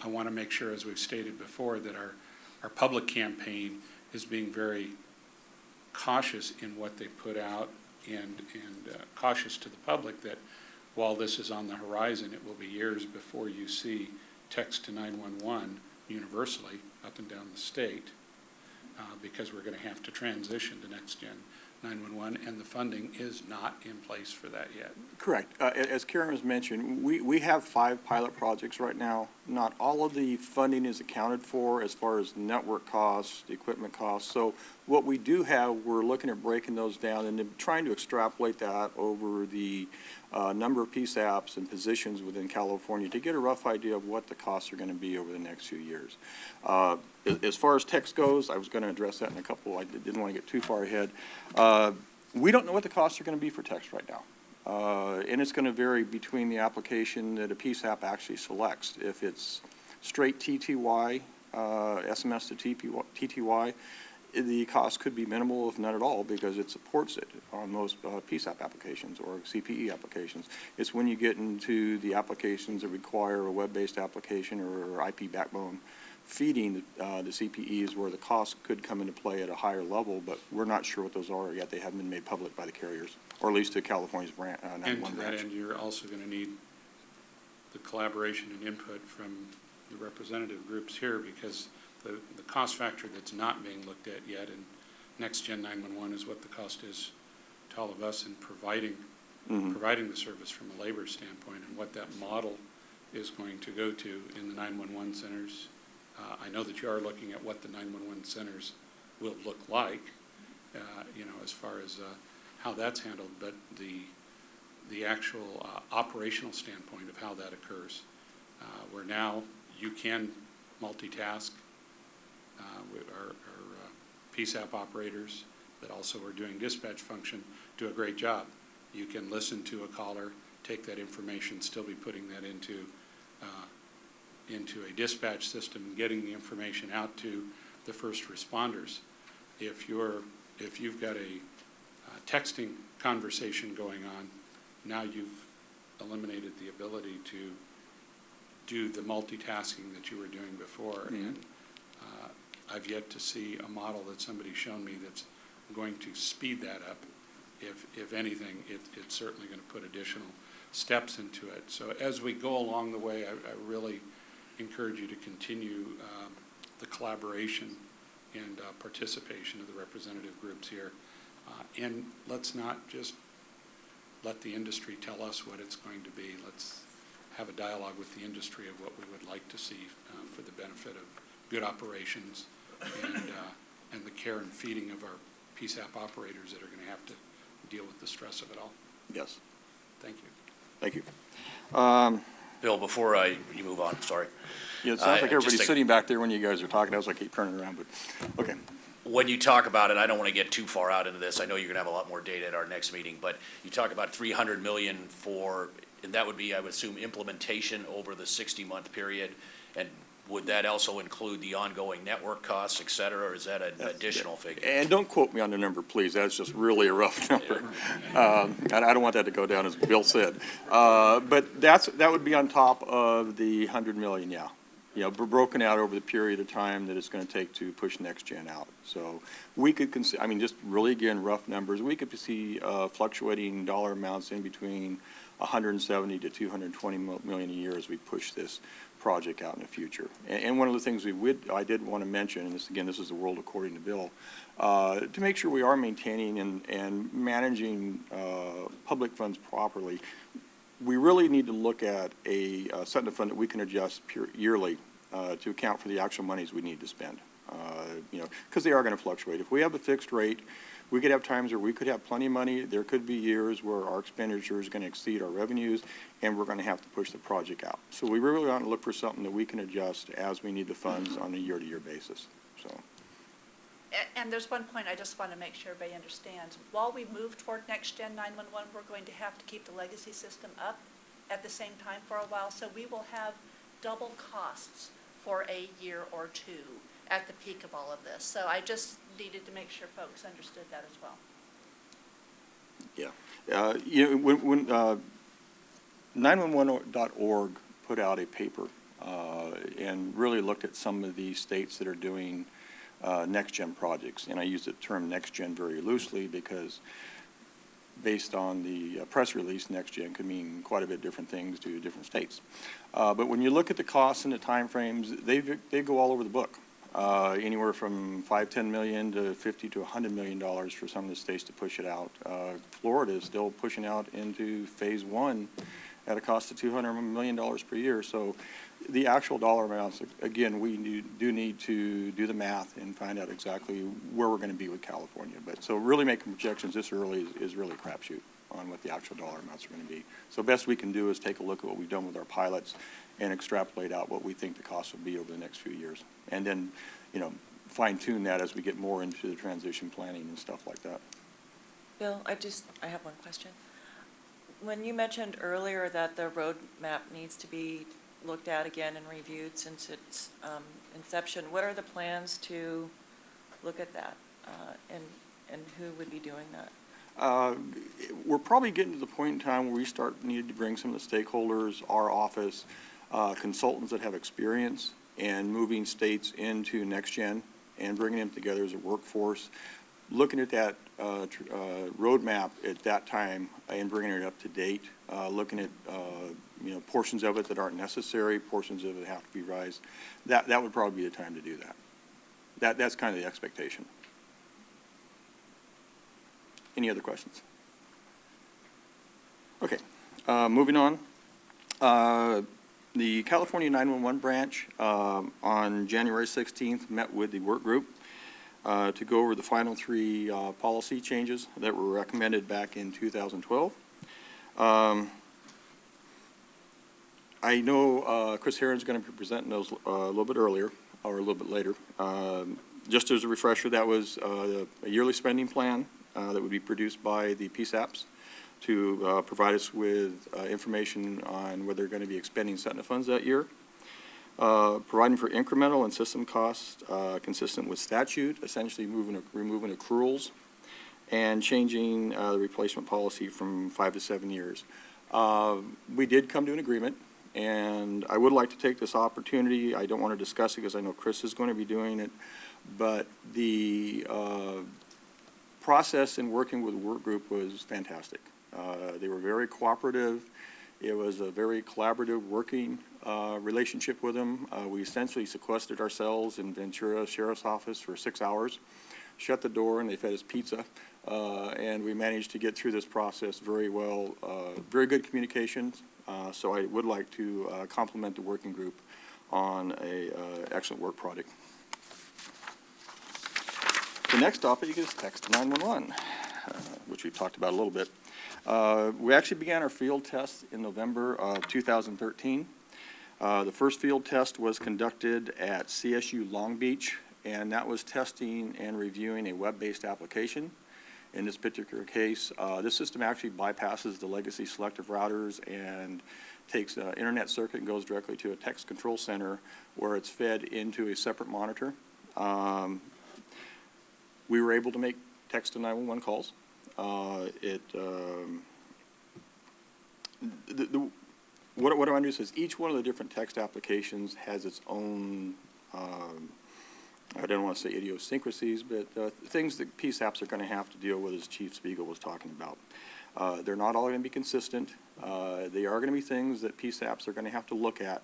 I want to make sure, as we've stated before, that our public campaign is being very cautious in what they put out and cautious to the public that while this is on the horizon, it will be years before you see text to 911 universally up and down the state because we're going to have to transition to next gen 911, and the funding is not in place for that yet. Correct. As Karen has mentioned, we have 5 pilot projects right now. Not all of the funding is accounted for as far as network costs, equipment costs. So what we do have, we're looking at breaking those down and then trying to extrapolate that over the number of PSAPs and positions within California to get a rough idea of what the costs are going to be over the next few years. As far as text goes, I was going to address that in a couple. I didn't want to get too far ahead. We don't know what the costs are going to be for text right now. And it's going to vary between the application that a PSAP actually selects. If it's straight TTY, SMS to TTY, the cost could be minimal, if none at all, because it supports it on most PSAP applications or CPE applications. It's when you get into the applications that require a web-based application or IP backbone feeding the CPEs where the cost could come into play at a higher level, but we're not sure what those are yet. They haven't been made public by the carriers, or at least to California's branch. And to that end, you're also going to need the collaboration and input from the representative groups here, because the cost factor that's not being looked at yet in Next Gen 911 is what the cost is to all of us in providing the service from a labor standpoint, and what that model is going to go to in the 911 centers. I know that you are looking at what the 911 centers will look like, as far as how that's handled, but the actual operational standpoint of how that occurs, where now you can multitask. Our PSAP operators that also are doing dispatch function do a great job. You can listen to a caller, take that information, still be putting that into a dispatch system, getting the information out to the first responders. If you've got a texting conversation going on, now you've eliminated the ability to do the multitasking that you were doing before. And I've yet to see a model that somebody's shown me that's going to speed that up. If anything, it's certainly going to put additional steps into it. So as we go along the way, I really encourage you to continue the collaboration and participation of the representative groups here. And let's not just let the industry tell us what it's going to be. Let's have a dialogue with the industry of what we would like to see for the benefit of good operations and the care and feeding of our PSAP operators that are going to have to deal with the stress of it all. Yes. Thank you. Thank you. Bill, before you move on, sorry. Yeah, it sounds like everybody's just sitting back there when you guys are talking. I was like, keep turning around, but okay. When you talk about it, I don't want to get too far out into this. I know you're going to have a lot more data at our next meeting, but you talk about $300 million and that would be, I would assume, implementation over the 60-month period. And would that also include the ongoing network costs, et cetera, or is that an additional figure? And don't quote me on the number, please. That's just really a rough number. And I don't want that to go down, as Bill said. But that would be on top of the $100 million, yeah. Broken out over the period of time that it's going to take to push next gen out. So we could consider, just really, again, rough numbers. We could see fluctuating dollar amounts in between 170 to 220 million a year as we push this project out in the future. And one of the things I did want to mention, and this is the world according to Bill, to make sure we are maintaining and managing public funds properly, we really need to look at a setting of fund that we can adjust yearly to account for the actual monies we need to spend, because they are going to fluctuate. If we have a fixed rate, We could have times where we could have plenty of money. There could be years where our expenditure is going to exceed our revenues, and we're going to have to push the project out. So we really want to look for something that we can adjust as we need the funds on a year-to-year basis, so. And there's one point I just want to make sure everybody understands. While we move toward Next Gen 911, we're going to have to keep the legacy system up at the same time for a while, so we will have double costs for a year or two at the peak of all of this. So I just needed to make sure folks understood that as well. Yeah. You know, when 911.org put out a paper and really looked at some of the states that are doing next-gen projects, and I use the term next-gen very loosely because based on the press release, next-gen could mean quite a bit different things to different states. But when you look at the costs and the timeframes, they go all over the book. Anywhere from $5-10 million to $50 to $100 million for some of the states to push it out. Florida is still pushing out into phase 1 at a cost of $200 million per year. So the actual dollar amounts, again, we do need to do the math and find out exactly where we're going to be with California. But so really making projections this early is really a crapshoot on what the actual dollar amounts are going to be. So best we can do is take a look at what we've done with our pilots and extrapolate out what we think the cost will be over the next few years. And then, you know, fine tune that as we get more into the transition planning and stuff like that. Bill, I have one question. When you mentioned earlier that the roadmap needs to be looked at again and reviewed since its inception, what are the plans to look at that? And who would be doing that? We're probably getting to the point in time where we need to bring some of the stakeholders, our office, consultants that have experience in moving states into next gen and bringing them together as a workforce, looking at that roadmap at that time and bringing it up to date, looking at you know, portions of it that aren't necessary, portions of it have to be revised. That would probably be the time to do that. That's kind of the expectation. Any other questions? Okay, moving on. The California 911 branch on January 16th met with the work group to go over the final 3 policy changes that were recommended back in 2012. I know Chris Herron's going to be presenting those a little bit earlier or a little bit later. Just as a refresher, that was a yearly spending plan that would be produced by the PSAPs to provide us with information on whether they're going to be expending certain funds that year. Providing for incremental and system costs consistent with statute, essentially removing accruals, and changing the replacement policy from 5 to 7 years. We did come to an agreement, and I would like to take this opportunity. I don't want to discuss it because I know Chris is going to be doing it, but the process in working with the work group was fantastic. They were very cooperative. It was a very collaborative working relationship with them. We essentially sequestered ourselves in Ventura Sheriff's Office for 6 hours, shut the door, and they fed us pizza. And we managed to get through this process very well. Very good communications. So I would like to compliment the working group on an excellent work product. The next topic is text 911, which we've talked about a little bit. We actually began our field test in November of 2013. The first field test was conducted at CSU Long Beach, and that was testing and reviewing a web-based application. In this particular case, this system actually bypasses the legacy selective routers and takes an internet circuit and goes directly to a text control center where it's fed into a separate monitor. We were able to make text to 911 calls. What I want to do is each one of the different text applications has its own, I don't want to say idiosyncrasies, but things that PSAPs are going to have to deal with, as Chief Spiegel was talking about. They're not all going to be consistent. They are going to be things that PSAPs are going to have to look at.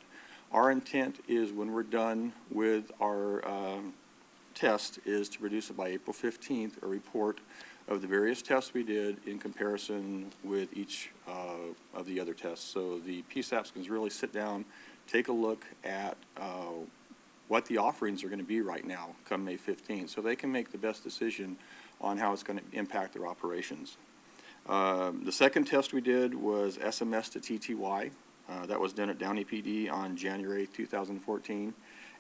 Our intent is when we're done with our test is to produce it by April 15th, a report of the various tests we did in comparison with each of the other tests. So the PSAPs can really sit down, take a look at what the offerings are going to be right now come May 15th, so they can make the best decision on how it's going to impact their operations. The second test we did was SMS to TTY. That was done at Downey PD on January 2014.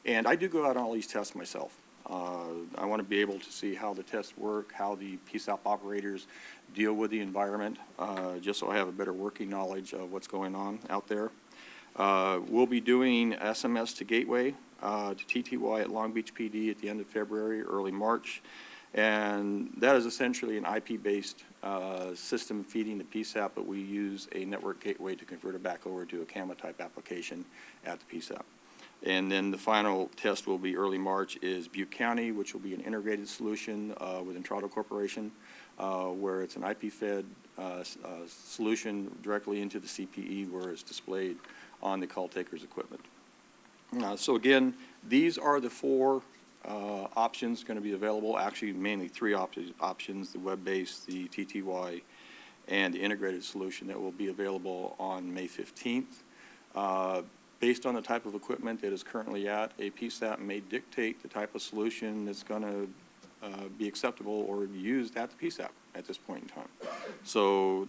And I do go out on all these tests myself. I want to be able to see how the tests work, how the PSAP operators deal with the environment, just so I have a better working knowledge of what's going on out there. We'll be doing SMS to Gateway, to TTY at Long Beach PD at the end of February, early March. And that is essentially an IP-based system feeding the PSAP, but we use a network gateway to convert it back over to a CAMA-type application at the PSAP. And then the final test will be early March is Butte County, which will be an integrated solution with Entrado Corporation, where it's an IP-fed solution directly into the CPE where it's displayed on the call taker's equipment. So again, these are the four options going to be available, actually mainly three options, the web-based, the TTY, and the integrated solution that will be available on May 15th. Based on the type of equipment that is currently at, a PSAP may dictate the type of solution that's going to be acceptable or used at the PSAP at this point in time. So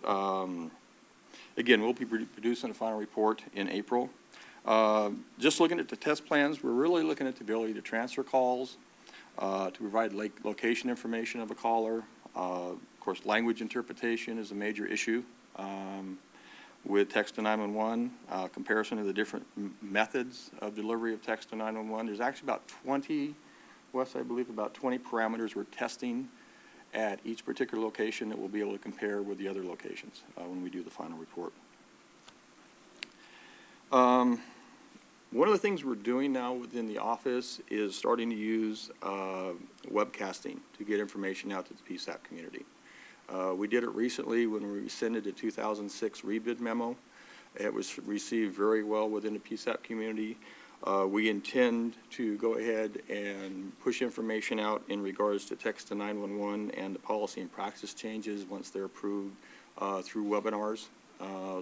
again, we'll be producing a final report in April. Just looking at the test plans, we're really looking at the ability to transfer calls, to provide location information of a caller. Of course, language interpretation is a major issue with text to 911, comparison of the different methods of delivery of text to 911. There's actually about 20, Wes, I believe about 20 parameters we're testing at each particular location that we'll be able to compare with the other locations when we do the final report. One of the things we're doing now within the office is starting to use webcasting to get information out to the PSAP community. We did it recently when we rescinded the 2006 rebid memo. It was received very well within the PSAP community. We intend to go ahead and push information out in regards to text to 911 and the policy and practice changes once they're approved through webinars.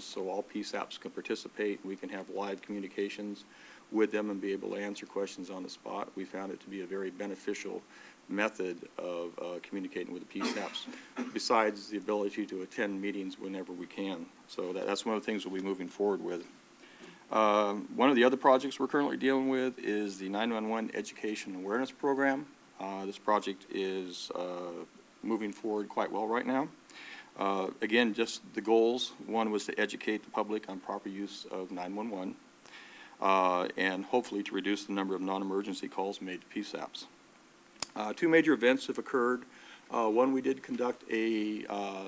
So all PSAPs can participate. We can have live communications with them and be able to answer questions on the spot. We found it to be a very beneficial method of communicating with the PSAPs, besides the ability to attend meetings whenever we can. So that's one of the things we'll be moving forward with. One of the other projects we're currently dealing with is the 911 Education Awareness Program. This project is moving forward quite well right now. Again, just the goals. One was to educate the public on proper use of 911 and hopefully to reduce the number of non-emergency calls made to PSAPs. Two major events have occurred. One, we did conduct a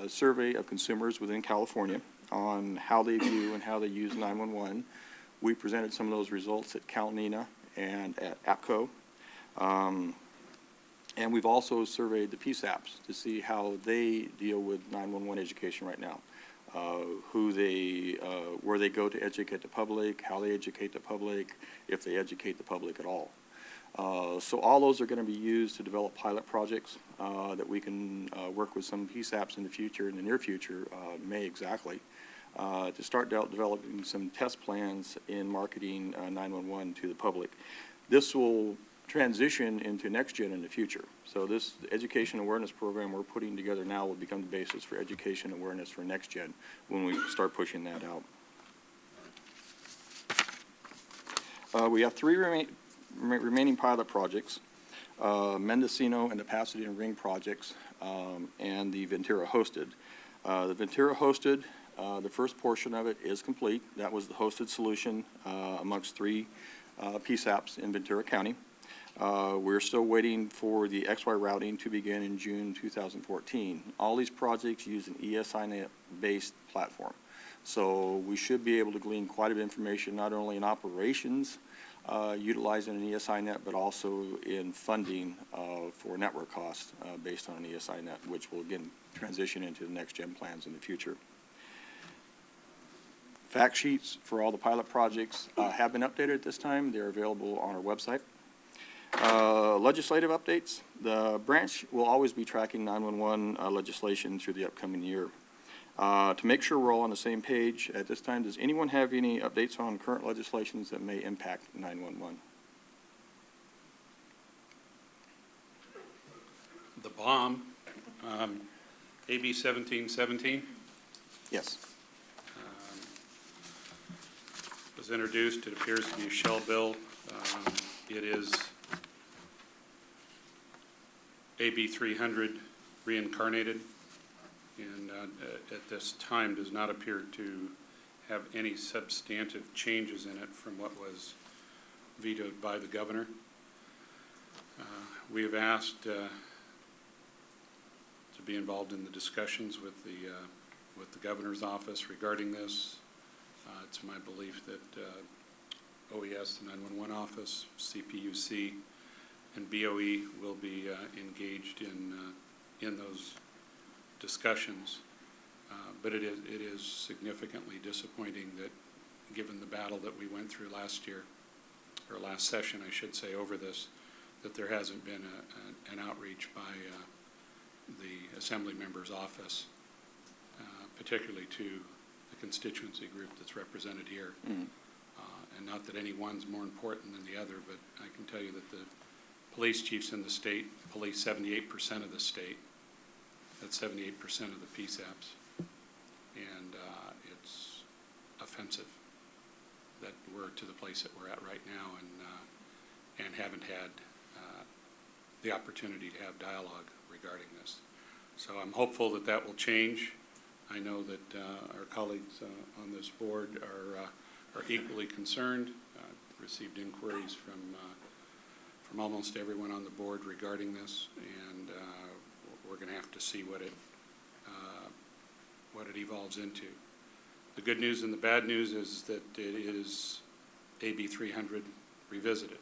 survey of consumers within California on how they view and how they use 911. We presented some of those results at NENA and at APCO. And we've also surveyed the PSAPs to see how they deal with 911 education right now, where they go to educate the public, how they educate the public, if they educate the public at all. So all those are going to be used to develop pilot projects that we can work with some PSAPs in the future, in the near future, May exactly, to start developing some test plans in marketing 911 to the public. This will transition into NextGen in the future. So this education awareness program we're putting together now will become the basis for education awareness for NextGen when we start pushing that out. We have three remaining pilot projects, Mendocino and the Pasadena Ring projects, and the Ventura hosted. The Ventura hosted, the first portion of it is complete. That was the hosted solution amongst three PSAPs in Ventura County. We're still waiting for the XY routing to begin in June 2014. All these projects use an ESINet-based platform. So we should be able to glean quite a bit of information, not only in operations, utilizing an ESINet, but also in funding for network costs based on an ESINet, which will again transition into the next-gen plans in the future. Fact sheets for all the pilot projects have been updated at this time. They're available on our website. Legislative updates. The branch will always be tracking 911 legislation through the upcoming year. To make sure we're all on the same page at this time, does anyone have any updates on current legislations that may impact 911? The bomb AB 1717 Yes. was introduced. It appears to be a shell bill. It is AB 300 reincarnated, and at this time does not appear to have any substantive changes in it from what was vetoed by the governor. We have asked to be involved in the discussions with the governor's office regarding this. It's my belief that OES, the 911 office, CPUC, and BOE will be engaged in those discussions. But it is significantly disappointing that, given the battle that we went through last year, or last session, I should say, over this, that there hasn't been an outreach by the Assembly member's office, particularly to the constituency group that's represented here. And not that any one's more important than the other, but I can tell you that the police chiefs in the state police 78% of the state. That's 78% of the PSAPs. And it's offensive that we're to the place that we're at right now and haven't had the opportunity to have dialogue regarding this. So I'm hopeful that that will change. I know that our colleagues on this board are equally concerned. Received inquiries from almost everyone on the board regarding this, and we're going to have to see what it evolves into. The good news and the bad news is that it is AB 300 revisited.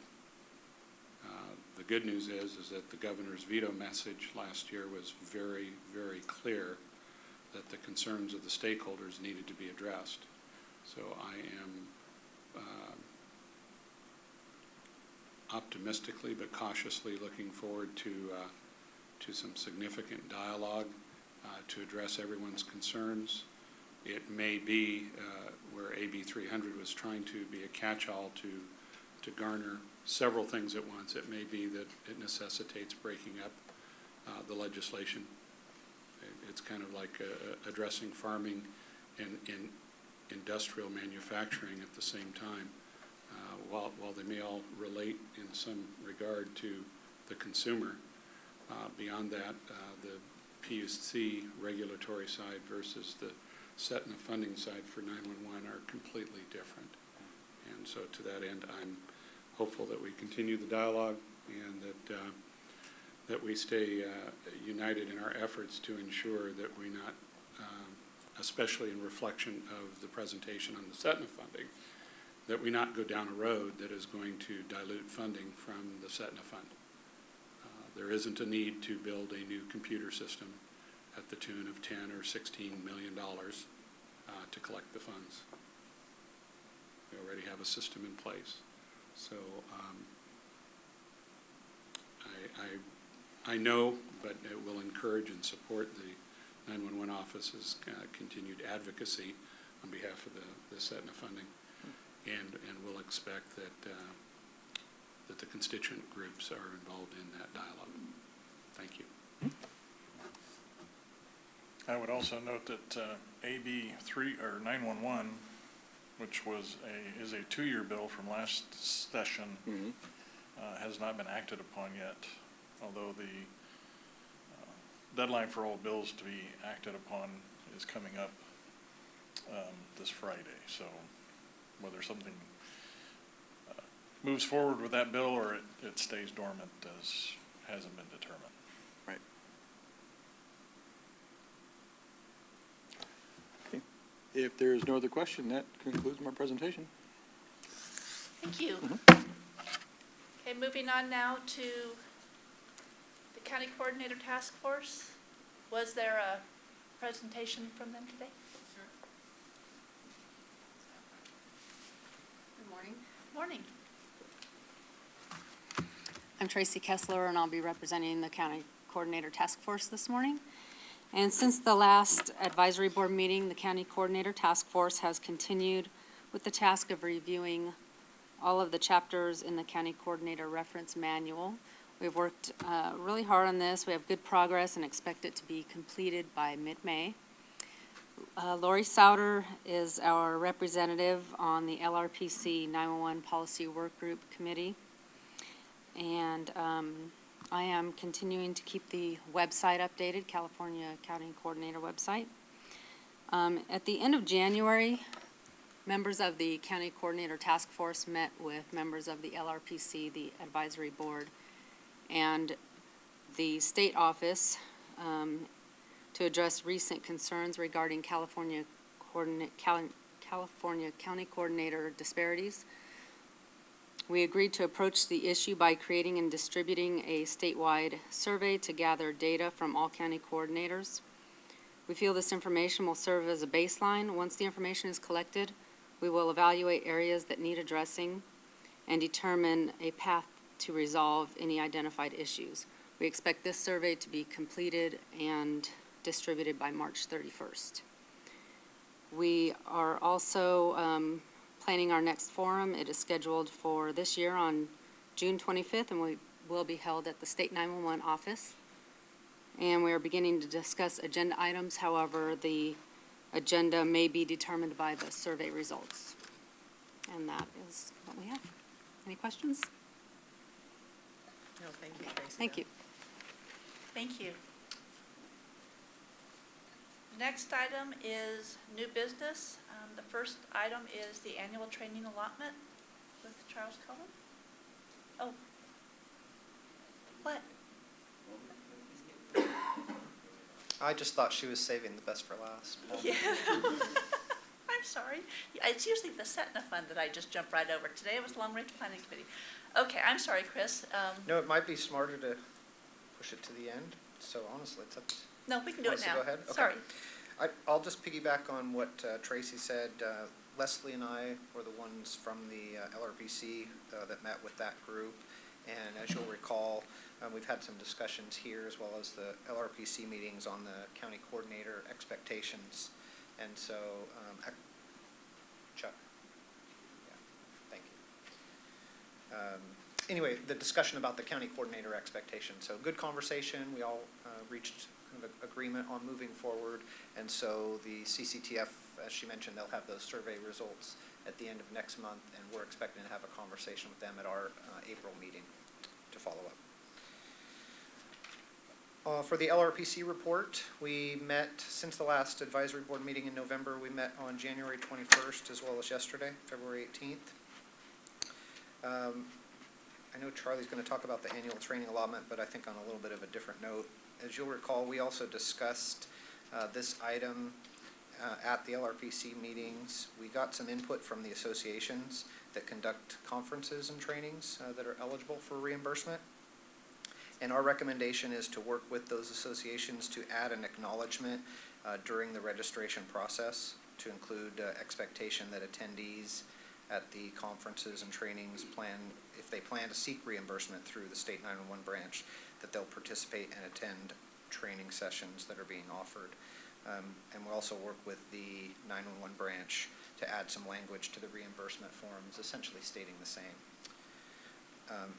The good news is that the governor's veto message last year was very, very clear that the concerns of the stakeholders needed to be addressed. So I am optimistically but cautiously looking forward to some significant dialogue to address everyone's concerns. It may be where AB 300 was trying to be a catch-all to garner several things at once. It may be that it necessitates breaking up the legislation. It's kind of like addressing farming and industrial manufacturing at the same time. While they may all relate in some regard to the consumer, beyond that, the PUC regulatory side versus the setting the funding side for 911 are completely different. And so to that end, I'm hopeful that we continue the dialogue and that we stay united in our efforts to ensure that we not, especially in reflection of the presentation on the setting of funding, that we not go down a road that is going to dilute funding from the setting fund. There isn't a need to build a new computer system at the tune of $10 or $16 million to collect the funds. We already have a system in place. So I know, but it will encourage and support the 911 office's continued advocacy on behalf of the setting of funding, and we'll expect that that the constituent groups are involved in that dialogue. Thank you. I would also note that AB 911, which is a 2-year bill from last session, has not been acted upon yet, although the deadline for all bills to be acted upon is coming up this Friday. So whether something moves forward with that bill or it stays dormant hasn't been determined. Right. Okay. If there is no other question, that concludes my presentation. Thank you. Okay, moving on now to the County Coordinator Task Force. Was there a presentation from them today? Good morning. Morning. I'm Tracy Kessler, and I'll be representing the County Coordinator Task Force this morning. And since the last advisory board meeting, the County Coordinator Task Force has continued with the task of reviewing all of the chapters in the County Coordinator Reference Manual, We've worked really hard on this. We have good progress and expect it to be completed by mid-May. Lori Souter is our representative on the LRPC 911 Policy Work Group Committee. And I am continuing to keep the website updated, California County Coordinator website. At the end of January, members of the County Coordinator Task Force met with members of the LRPC, the advisory board, and the state office to address recent concerns regarding California County Coordinator disparities. We agreed to approach the issue by creating and distributing a statewide survey to gather data from all county coordinators. We feel this information will serve as a baseline. Once the information is collected, we will evaluate areas that need addressing and determine a path to resolve any identified issues. We expect this survey to be completed and distributed by March 31st. We are also planning our next forum. It is scheduled for this year on June 25th, and we will be held at the State 911 office. And we are beginning to discuss agenda items. However, the agenda may be determined by the survey results. And that is what we have. Any questions? No, thank you, Tracy. Thank you. Thank you. Next item is new business. The first item is the annual training allotment with Charles Cohen. Oh. What? I just thought she was saving the best for last. Yeah. I'm sorry. It's usually the Setna Fund that I just jump right over. Today it was Long Range Planning Committee. Okay, I'm sorry, Chris. No, it might be smarter to push it to the end, so honestly, it's up to No, we can do it Melissa, now. go ahead? Okay. Sorry. I'll just piggyback on what Tracy said. Leslie and I were the ones from the LRPC that met with that group. And as you'll recall, we've had some discussions here as well as the LRPC meetings on the county coordinator expectations. And so, Chuck. Yeah, thank you. Anyway, the discussion about the county coordinator expectations. So good conversation. We all reached kind of agreement on moving forward. And so the CCTF, as she mentioned, they'll have those survey results at the end of next month, and we're expecting to have a conversation with them at our April meeting to follow up. For the LRPC report, we met since the last advisory board meeting in November. We met on January 21st as well as yesterday, February 18th. I know Charlie's going to talk about the annual training allotment, but I think on a little bit of a different note. As you'll recall, we also discussed this item at the LRPC meetings. We got some input from the associations that conduct conferences and trainings that are eligible for reimbursement. And our recommendation is to work with those associations to add an acknowledgement during the registration process to include expectation that attendees at the conferences and trainings if they plan to seek reimbursement through the State 911 branch, that they'll participate and attend training sessions that are being offered. And we'll also work with the 911 branch to add some language to the reimbursement forms, essentially stating the same.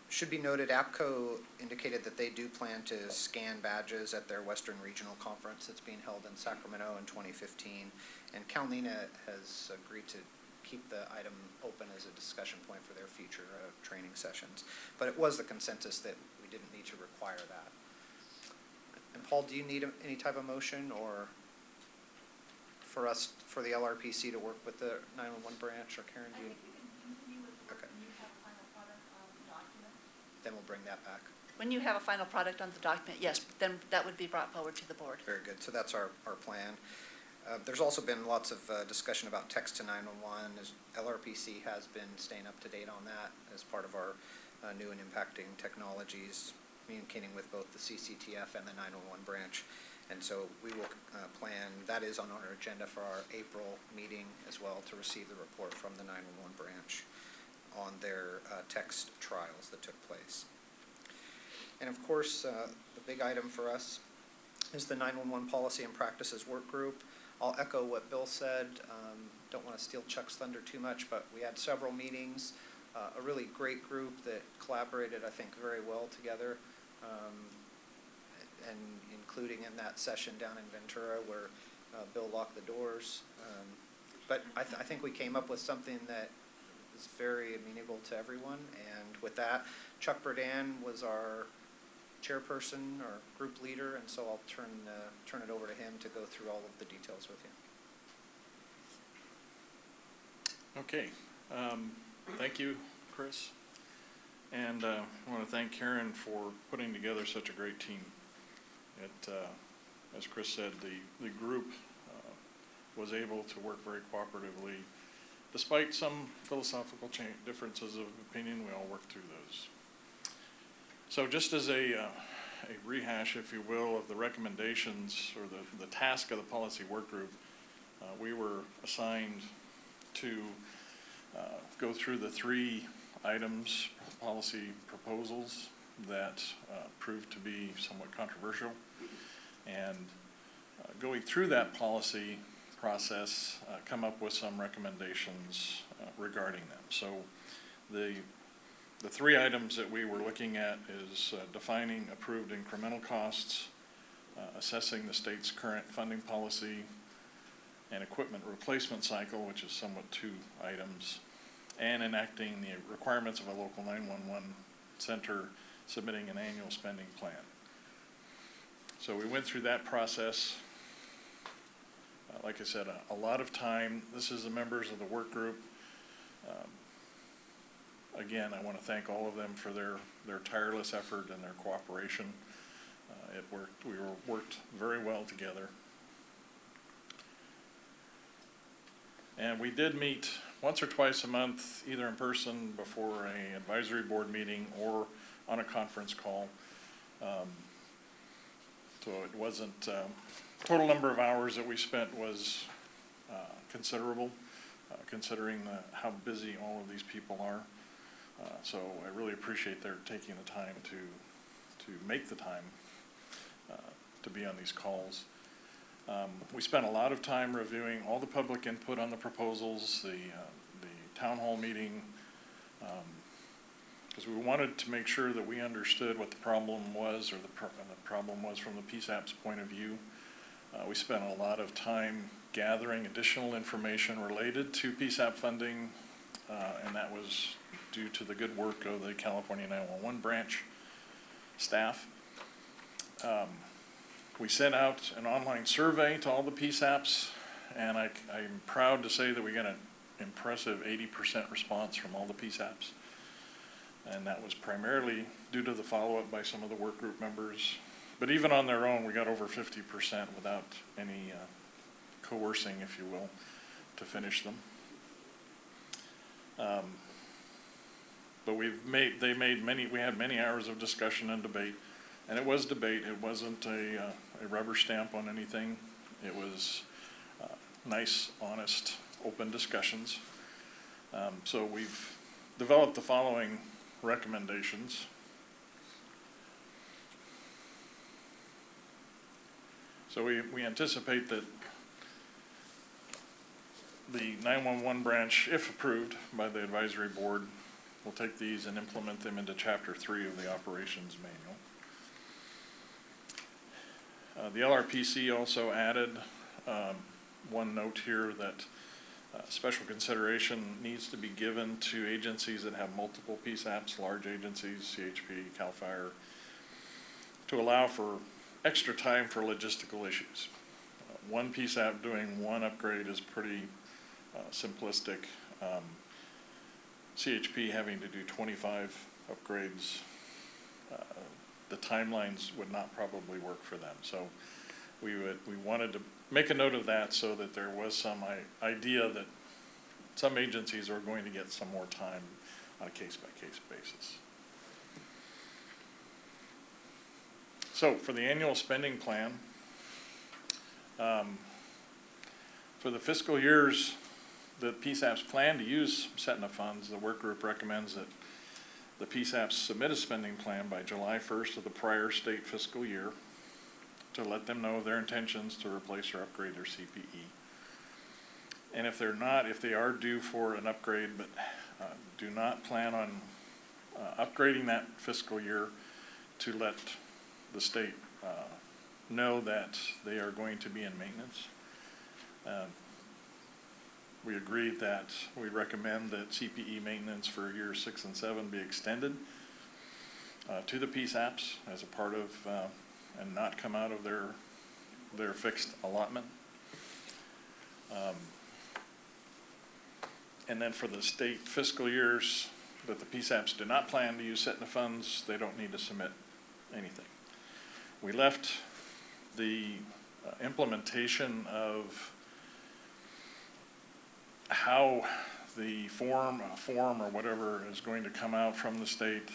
Should be noted, APCO indicated that they do plan to scan badges at their Western Regional Conference that's being held in Sacramento in 2015. And NENA has agreed to keep the item open as a discussion point for their future training sessions. But it was the consensus that we didn't need to require that. And Paul, do you need any type of motion or for us, for the LRPC to work with the 911 branch, or Karen, do you? Okay. Then we'll bring that back. When you have a final product on the document, yes, then that would be brought forward to the board. Very good. So that's our plan. There's also been lots of discussion about text to 911. As LRPC has been staying up to date on that as part of our new and impacting technologies, communicating with both the CCTF and the 911 branch. And so we will plan, that is on our agenda for our April meeting as well, to receive the report from the 911 branch on their text trials that took place. And of course, the big item for us is the 911 Policy and Practices Work Group. I'll echo what Bill said. Don't want to steal Chuck's thunder too much, but we had several meetings a really great group that collaborated, I think, very well together, and including in that session down in Ventura where Bill locked the doors. But I think we came up with something that is very amenable to everyone. And with that, Chuck Burdan was our chairperson or group leader, and so I'll turn it over to him to go through all of the details with you. Okay, thank you, Chris. And I want to thank Karen for putting together such a great team. It, as Chris said, the group was able to work very cooperatively. Despite some philosophical differences of opinion, we all worked through those. So just as a rehash, if you will, of the recommendations or the task of the policy work group, we were assigned to go through the 3 items, policy proposals that proved to be somewhat controversial, and going through that policy process, come up with some recommendations regarding them. So the 3 items that we were looking at is defining approved incremental costs, assessing the state's current funding policy, and equipment replacement cycle, which is somewhat 2 items, and enacting the requirements of a local 911 center submitting an annual spending plan. So we went through that process. Like I said, a lot of time. This is the members of the work group. Again, I want to thank all of them for their tireless effort and their cooperation. We worked very well together. And we did meet once or twice a month, either in person before an advisory board meeting or on a conference call. So it wasn't, total number of hours that we spent was considerable, considering how busy all of these people are. So I really appreciate their taking the time to make the time to be on these calls. We spent a lot of time reviewing all the public input on the proposals, the town hall meeting, because we wanted to make sure that we understood what the problem was, or the problem was from the PSAP's point of view. We spent a lot of time gathering additional information related to PSAP funding, and that was due to the good work of the California 911 branch staff. We sent out an online survey to all the PSAPs, and I'm proud to say that we got an impressive 80% response from all the PSAPs. And that was primarily due to the follow-up by some of the work group members. But even on their own, we got over 50% without any coercing, if you will, to finish them. But we had many hours of discussion and debate. And it was debate. It wasn't a rubber stamp on anything. It was nice, honest, open discussions. So we've developed the following recommendations. So we anticipate that the 911 branch, if approved by the advisory board, will take these and implement them into Chapter 3 of the operations manual. The LRPC also added one note here that special consideration needs to be given to agencies that have multiple PSAPs, large agencies, CHP, CAL FIRE, to allow for extra time for logistical issues. One PSAP doing one upgrade is pretty simplistic. CHP having to do 25 upgrades, the timelines would not probably work for them. So we wanted to make a note of that so that there was some idea that some agencies are going to get some more time on a case-by-case basis. So for the annual spending plan, for the fiscal years that PSAPs plan to use setting funds, the work group recommends that the PSAPs submit a spending plan by July 1st of the prior state fiscal year to let them know of their intentions to replace or upgrade their CPE. And if they are due for an upgrade but do not plan on upgrading that fiscal year to let the state know that they are going to be in maintenance. We agreed that we recommend that CPE maintenance for years 6 and 7 be extended to the PSAPs as a part of, and not come out of their fixed allotment. And then for the state fiscal years that the PSAPs do not plan to use setting of funds, they don't need to submit anything. We left the implementation of how the form or whatever is going to come out from the state,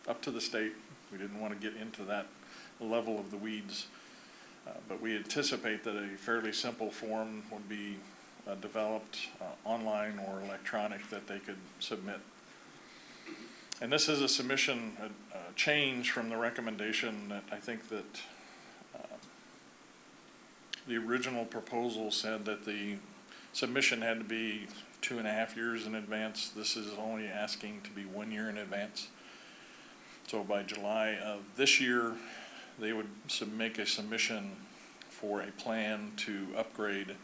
up to the state. We didn't want to get into that level of the weeds, but we anticipate that a fairly simple form would be developed online or electronic that they could submit. And this is a submission change from the recommendation that I think that the original proposal said that the submission had to be 2.5 years in advance. This is only asking to be 1 year in advance. So by July of this year, they would make a submission for a plan to upgrade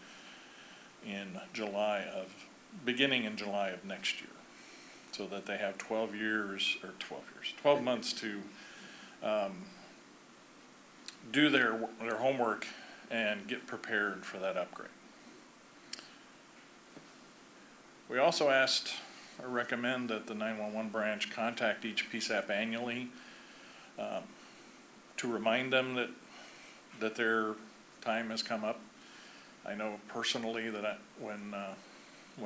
beginning in July of next year, so that they have 12 months to do their homework and get prepared for that upgrade. We also asked or recommend that the 911 branch contact each PSAP annually to remind them that their time has come up. I know personally that when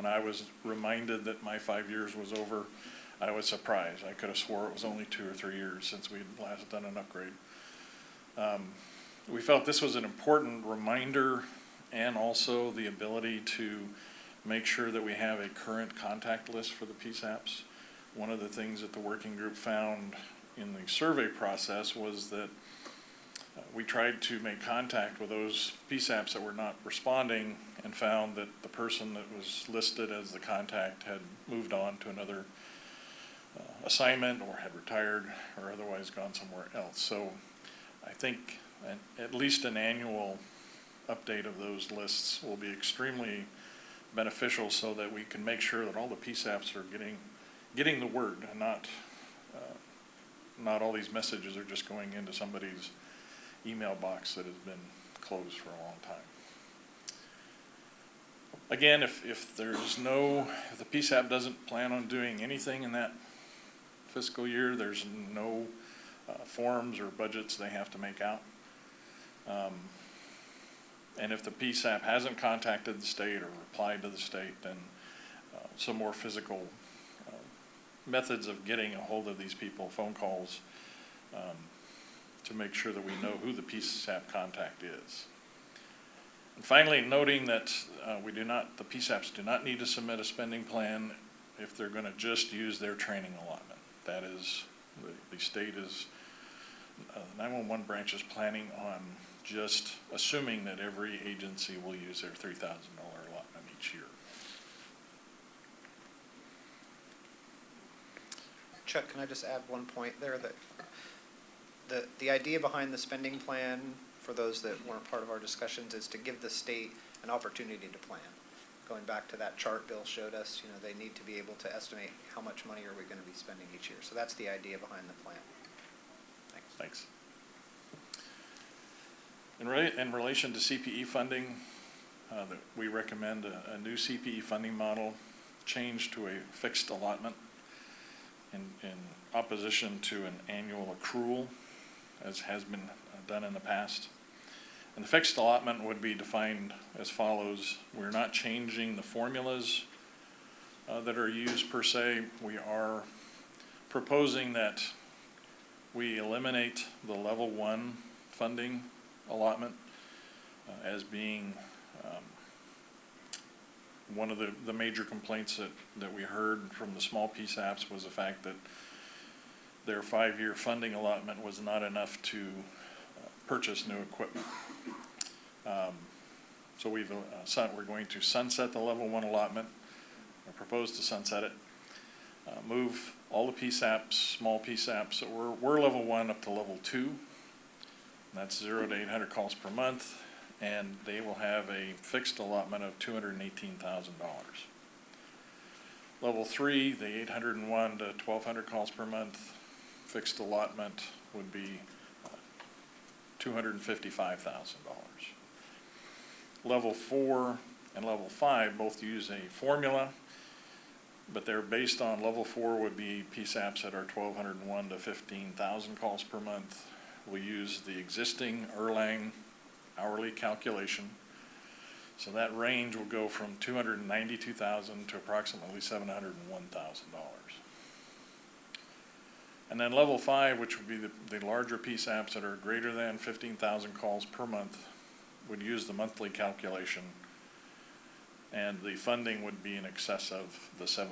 I was reminded that my 5 years was over, I was surprised. I could have swore it was only 2 or 3 years since we'd last done an upgrade. We felt this was an important reminder, and also the ability to make sure that we have a current contact list for the PSAPs. One of the things that the working group found in the survey process was that we tried to make contact with those PSAPs that were not responding, and found that the person that was listed as the contact had moved on to another assignment, or had retired, or otherwise gone somewhere else. So I think at least an annual update of those lists will be extremely beneficial, so that we can make sure that all the PSAPs are getting the word, and not all these messages are just going into somebody's email box that has been closed for a long time. Again, if the PSAP doesn't plan on doing anything in that fiscal year, there's no forms or budgets they have to make out. And if the PSAP hasn't contacted the state or replied to the state, then some more physical methods of getting a hold of these people, phone calls, to make sure that we know who the PSAP contact is. And finally, noting that the PSAPs do not need to submit a spending plan if they're going to just use their training allotment. That is, the state is, the 911 branch is planning on just assuming that every agency will use their $3,000 allotment each year. Chuck, can I just add one point there? That the idea behind the spending plan, for those that weren't part of our discussions, is to give the state an opportunity to plan. Going back to that chart Bill showed us, they need to be able to estimate how much money are we going to be spending each year. So that's the idea behind the plan. Thanks. In relation to CPE funding, we recommend a new CPE funding model change to a fixed allotment in opposition to an annual accrual, as has been done in the past. And the fixed allotment would be defined as follows. We're not changing the formulas that are used per se. We are proposing that we eliminate the level 1 funding allotment as being one of the major complaints that we heard from the small PSAPs was the fact that their 5-year funding allotment was not enough to purchase new equipment. So we're going to sunset the level 1 allotment, or propose to sunset it, move all the PSAPs, small PSAPs, that we're level 1 up to level 2. And that's 0 to 800 calls per month, and they will have a fixed allotment of $218,000. Level 3, the 801 to 1,200 calls per month, fixed allotment would be $255,000. Level 4 and level 5 both use a formula, but they're based on level 4 would be PSAPs that are 1,201 to 15,000 calls per month. We use the existing Erlang hourly calculation. So that range will go from $292,000 to approximately $701,000. And then level 5, which would be the larger PSAPs that are greater than 15,000 calls per month, would use the monthly calculation, and the funding would be in excess of the $701,000.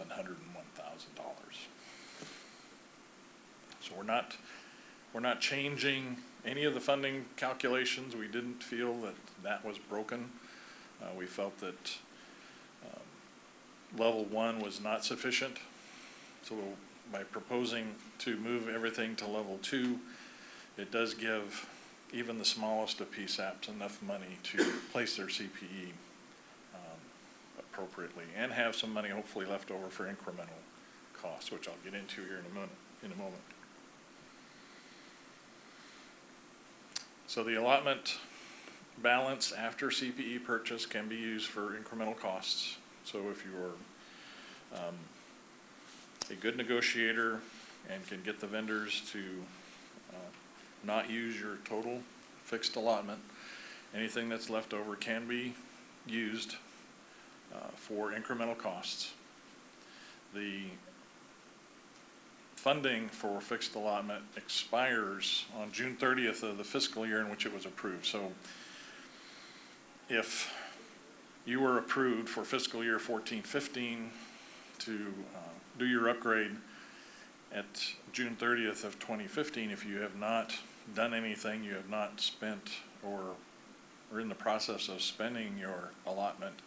So we're not changing any of the funding calculations. We didn't feel that that was broken. We felt that level 1 was not sufficient. So by proposing to move everything to level 2, it does give even the smallest of PSAPs enough money to place their CPE appropriately and have some money hopefully left over for incremental costs, which I'll get into here in a moment. So the allotment balance after CPE purchase can be used for incremental costs. So if you're a good negotiator and can get the vendors to not use your total fixed allotment, anything that's left over can be used for incremental costs. The funding for fixed allotment expires on June 30th of the fiscal year in which it was approved. So if you were approved for fiscal year 14-15 to do your upgrade at June 30th of 2015, if you have not done anything, you have not spent or are in the process of spending your allotment,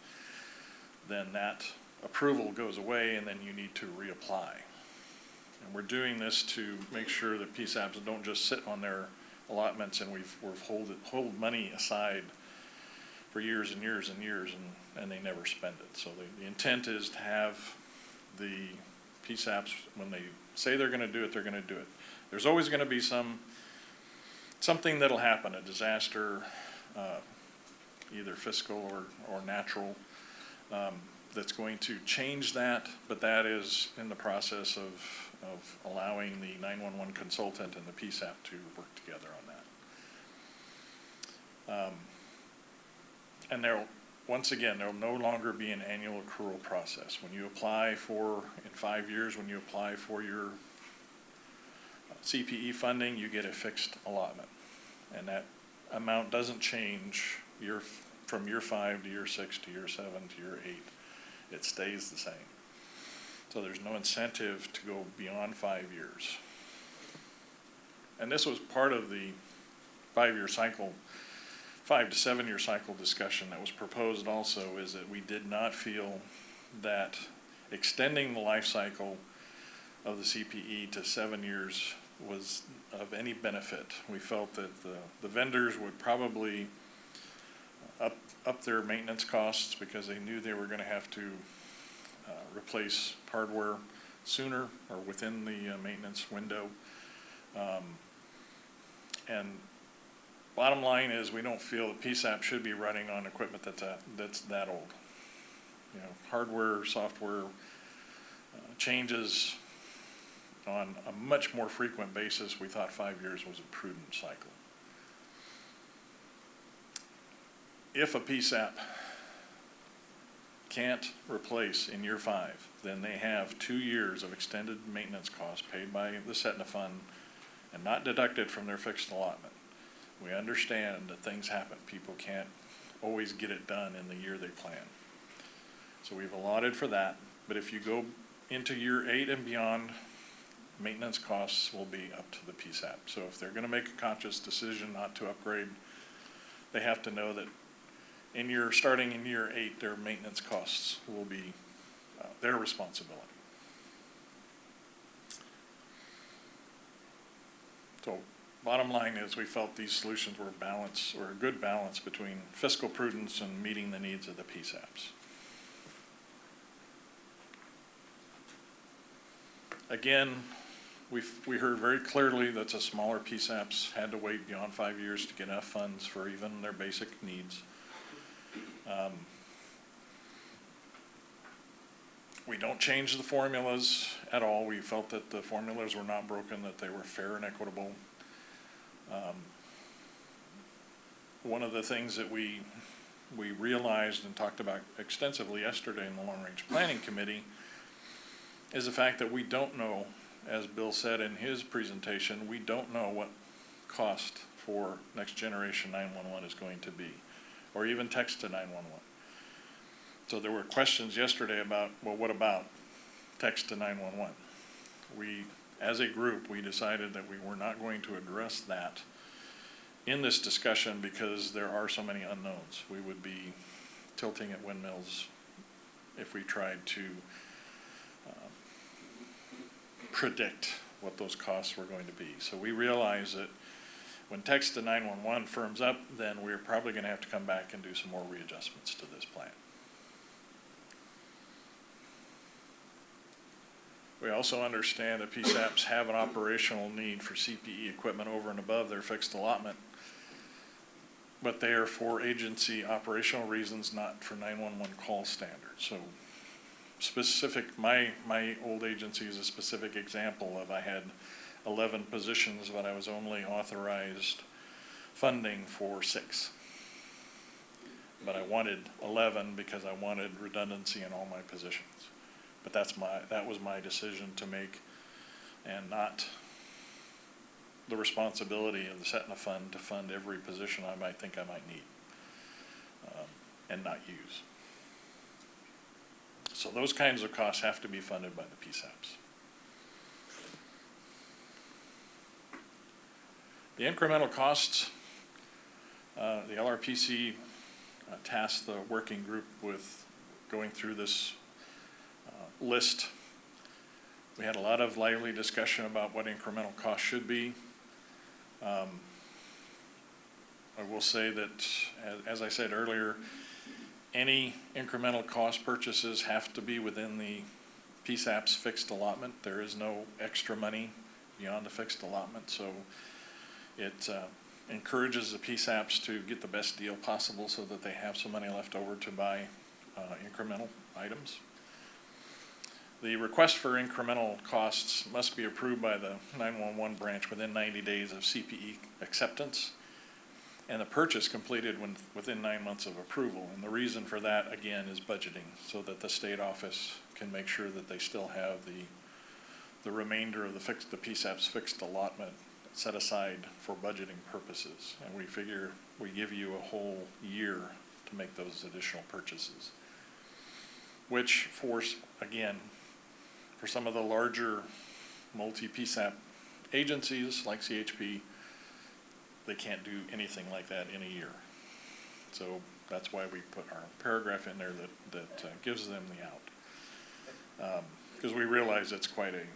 then that approval goes away and then you need to reapply. And we're doing this to make sure that PSAPs don't just sit on their allotments and we've hold money aside for years and years and years and they never spend it. So the intent is to have the PSAPs, when they say they're going to do it, they're going to do it. There's always going to be something that'll happen, a disaster, either fiscal or natural, that's going to change that, but that is in the process of allowing the 911 consultant and the PSAP to work together on that. And once again, there will no longer be an annual accrual process. When you apply in 5 years, when you apply for your CPE funding, you get a fixed allotment. And that amount doesn't change from year 5 to year 6 to year 7 to year 8. It stays the same. So there's no incentive to go beyond 5 years. And this was part of the 5-year cycle, 5 to 7 year cycle discussion that was proposed also, is that we did not feel that extending the life cycle of the CPE to 7 years was of any benefit. We felt that the vendors would probably up their maintenance costs because they knew they were going to have to replace hardware sooner or within the maintenance window. And bottom line is, we don't feel that PSAP should be running on equipment that's that old. You know, hardware, software changes on a much more frequent basis. We thought 5 years was a prudent cycle. If a PSAP can't replace in year 5, then they have 2 years of extended maintenance costs paid by the Setna Fund and not deducted from their fixed allotment. We understand that things happen. People can't always get it done in the year they plan. So we've allotted for that, but if you go into year 8 and beyond, maintenance costs will be up to the PSAP. So if they're going to make a conscious decision not to upgrade, they have to know that starting in year 8, their maintenance costs will be their responsibility. So bottom line is we felt these solutions were a good balance between fiscal prudence and meeting the needs of the PSAPs. Again, we heard very clearly that the smaller PSAPs had to wait beyond 5 years to get enough funds for even their basic needs. We don't change the formulas at all. We felt that the formulas were not broken, that they were fair and equitable. One of the things that we realized and talked about extensively yesterday in the Long Range Planning Committee is the fact that we don't know, as Bill said in his presentation, we don't know what cost for next generation 911 is going to be, or even text to 911. So there were questions yesterday about, well, what about text to 911? As a group, we decided that we were not going to address that in this discussion because there are so many unknowns. We would be tilting at windmills if we tried to predict what those costs were going to be. So we realized that when text to 911 firms up, then we're probably going to have to come back and do some more readjustments to this plan. We also understand that PSAPs have an operational need for CPE equipment over and above their fixed allotment, but they are for agency operational reasons, not for 911 call standards. So specific, my old agency is a specific example of I had 11 positions, but I was only authorized funding for 6. But I wanted 11 because I wanted redundancy in all my positions. But that was my decision to make, and not the responsibility of setting a fund to fund every position I might think I might need and not use. So those kinds of costs have to be funded by the PSAPs. The incremental costs, the LRPC tasked the working group with going through this list. We had a lot of lively discussion about what incremental costs should be. I will say that, as I said earlier, any incremental cost purchases have to be within the PSAP's fixed allotment. There is no extra money beyond the fixed allotment, so it encourages the PSAPs to get the best deal possible so that they have some money left over to buy incremental items. The request for incremental costs must be approved by the 911 branch within 90 days of CPE acceptance, and the purchase completed within 9 months of approval. And the reason for that, again, is budgeting, so that the state office can make sure that they still have the remainder of the PSAP's fixed allotment set aside for budgeting purposes. And we figure we give you a whole year to make those additional purchases, which again, for some of the larger multi-PSAP agencies like CHP, they can't do anything like that in a year. So that's why we put our paragraph in there that gives them the out. Because we realize it's quite a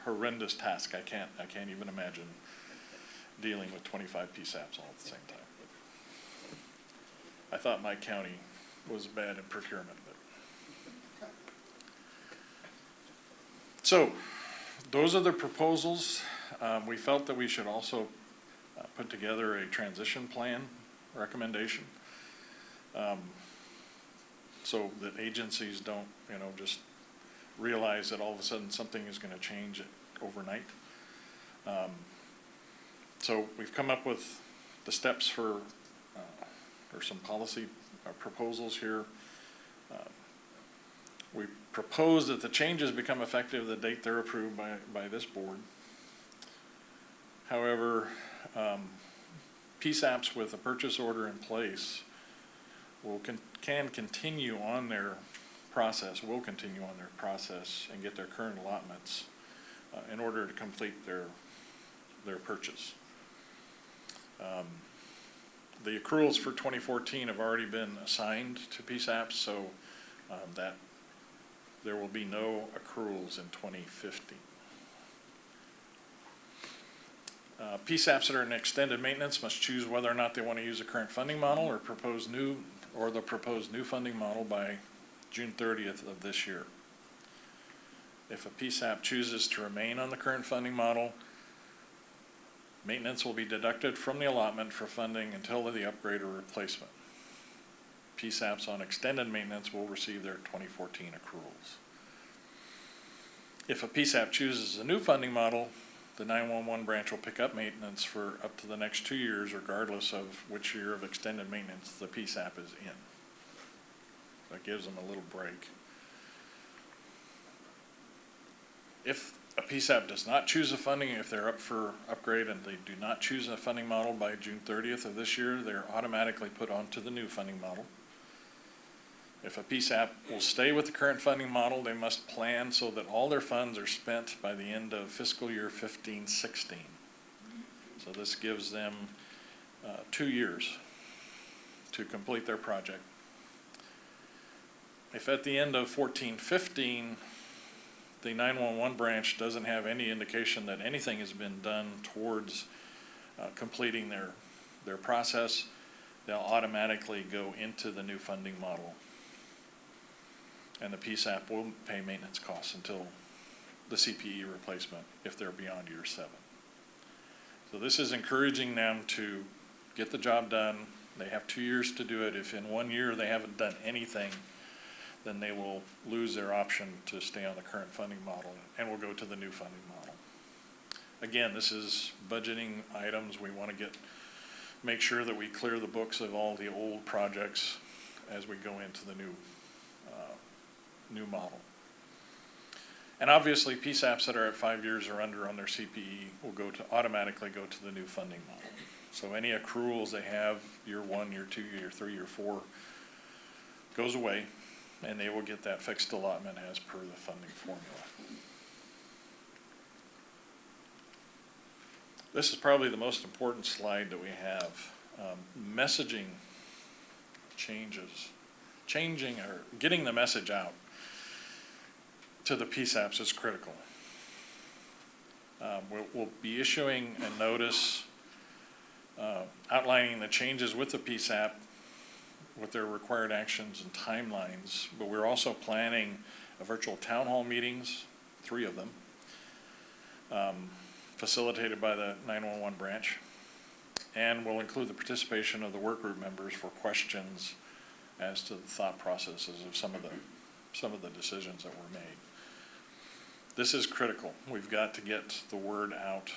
horrendous task. I can't even imagine dealing with 25 PSAPs all at the same time. I thought my county was bad in procurement. So those are the proposals. We felt that we should also put together a transition plan recommendation so that agencies don't, just realize that all of a sudden something is going to change overnight. So we've come up with the steps for, or some policy proposals here. We propose that the changes become effective the date they're approved by this board. However, PSAPs with a purchase order in place can continue on their process, and get their current allotments in order to complete their purchase. The accruals for 2014 have already been assigned to PSAPs, so that there will be no accruals in 2015. PSAPs that are in extended maintenance must choose whether or not they want to use the current funding model or the proposed new funding model by June 30th of this year. If a PSAP chooses to remain on the current funding model, maintenance will be deducted from the allotment for funding until the upgrade or replacement. PSAPs on extended maintenance will receive their 2014 accruals. If a PSAP chooses a new funding model, the 911 branch will pick up maintenance for up to the next 2 years, regardless of which year of extended maintenance the PSAP is in. That gives them a little break. If a PSAP does not choose a funding, if they're up for upgrade and they do not choose a funding model by June 30th of this year, they're automatically put onto the new funding model. If a PSAP will stay with the current funding model, they must plan so that all their funds are spent by the end of fiscal year 15-16. So this gives them 2 years to complete their project. If at the end of 14-15, the 911 branch doesn't have any indication that anything has been done towards completing their process, they'll automatically go into the new funding model. And the PSAP will pay maintenance costs until the CPE replacement if they're beyond year 7. So this is encouraging them to get the job done. They have 2 years to do it. If in 1 year they haven't done anything, then they will lose their option to stay on the current funding model and will go to the new funding model. Again, this is budgeting items. We want to make sure that we clear the books of all the old projects as we go into the new model. And obviously, PSAPs that are at 5 years or under on their CPE will automatically go to the new funding model. So any accruals they have, year 1, year 2, year 3, year 4, goes away, and they will get that fixed allotment as per the funding formula. This is probably the most important slide that we have. Messaging changes, changing or getting the message out to the PSAPs is critical. We'll be issuing a notice outlining the changes with the PSAP, with their required actions and timelines, but we're also planning a virtual town hall meetings, 3 of them, facilitated by the 911 branch, and we'll include the participation of the work group members for questions as to the thought processes of some of the decisions that were made. This is critical. We've got to get the word out.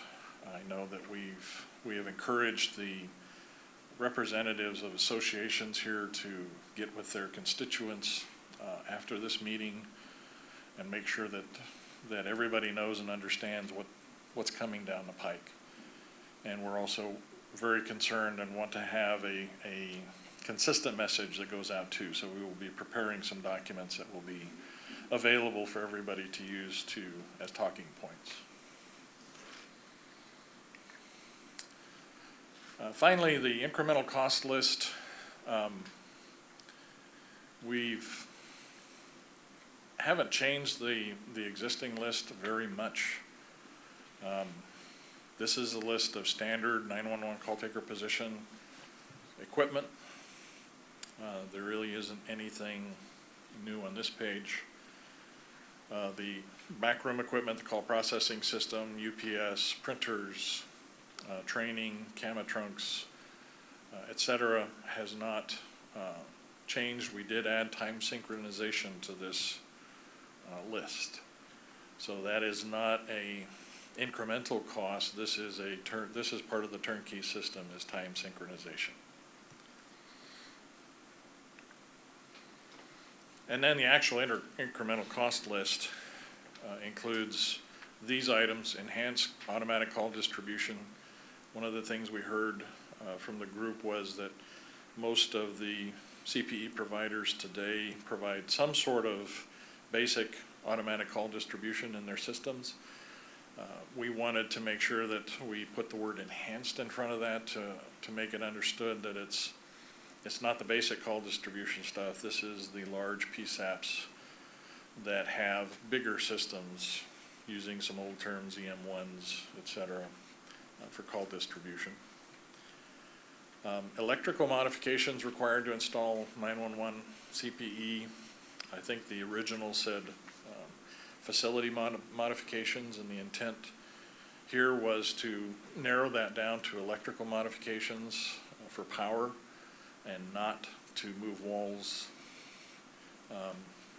I know that we have encouraged the representatives of associations here to get with their constituents after this meeting and make sure that everybody knows and understands what's coming down the pike. And we're also very concerned and want to have a consistent message that goes out too. So we will be preparing some documents that will be available for everybody to use as talking points. Finally, the incremental cost list. Haven't changed the existing list very much. This is a list of standard 911 call taker position equipment. There really isn't anything new on this page. The backroom equipment, the call processing system, UPS, printers, training, camera trunks, et cetera, has not changed. We did add time synchronization to this list. So that is not a incremental cost. This is part of the turnkey system, is time synchronization. And then the actual incremental cost list includes these items: enhanced automatic call distribution. One of the things we heard from the group was that most of the CPE providers today provide some sort of basic automatic call distribution in their systems. We wanted to make sure that we put the word enhanced in front of that to make it understood that it's not the basic call distribution stuff. This is the large PSAPs that have bigger systems, using some old terms, EM1s, et cetera, for call distribution. Electrical modifications required to install 911 CPE. I think the original said facility modifications, and the intent here was to narrow that down to electrical modifications for power and not to move walls,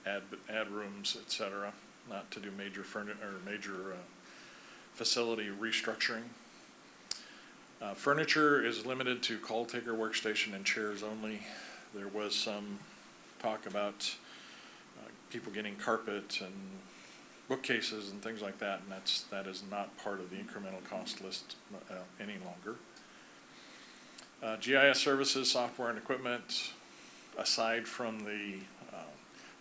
add rooms, et cetera, not to do major facility restructuring. Furniture is limited to call taker workstation and chairs only. There was some talk about people getting carpet and bookcases and things like that, and that is not part of the incremental cost list any longer. GIS services, software and equipment, aside from the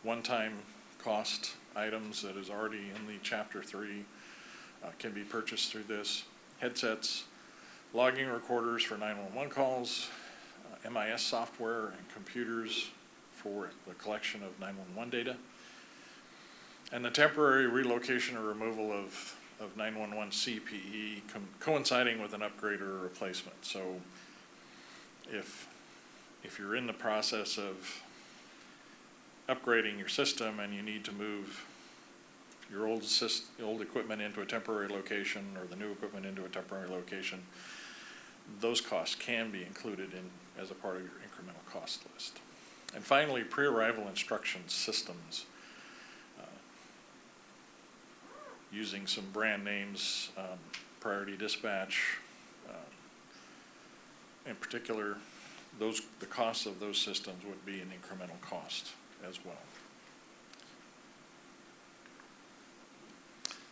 one-time cost items that is already in the Chapter 3, can be purchased through this. Headsets, logging recorders for 911 calls, MIS software and computers for the collection of 911 data, and the temporary relocation or removal of 911 CPE coinciding with an upgrade or a replacement. So if you're in the process of upgrading your system and you need to move your old equipment into a temporary location or the new equipment into a temporary location, those costs can be included as a part of your incremental cost list. And finally, pre-arrival instruction systems. Using some brand names, Priority Dispatch, in particular, the cost of those systems would be an incremental cost as well.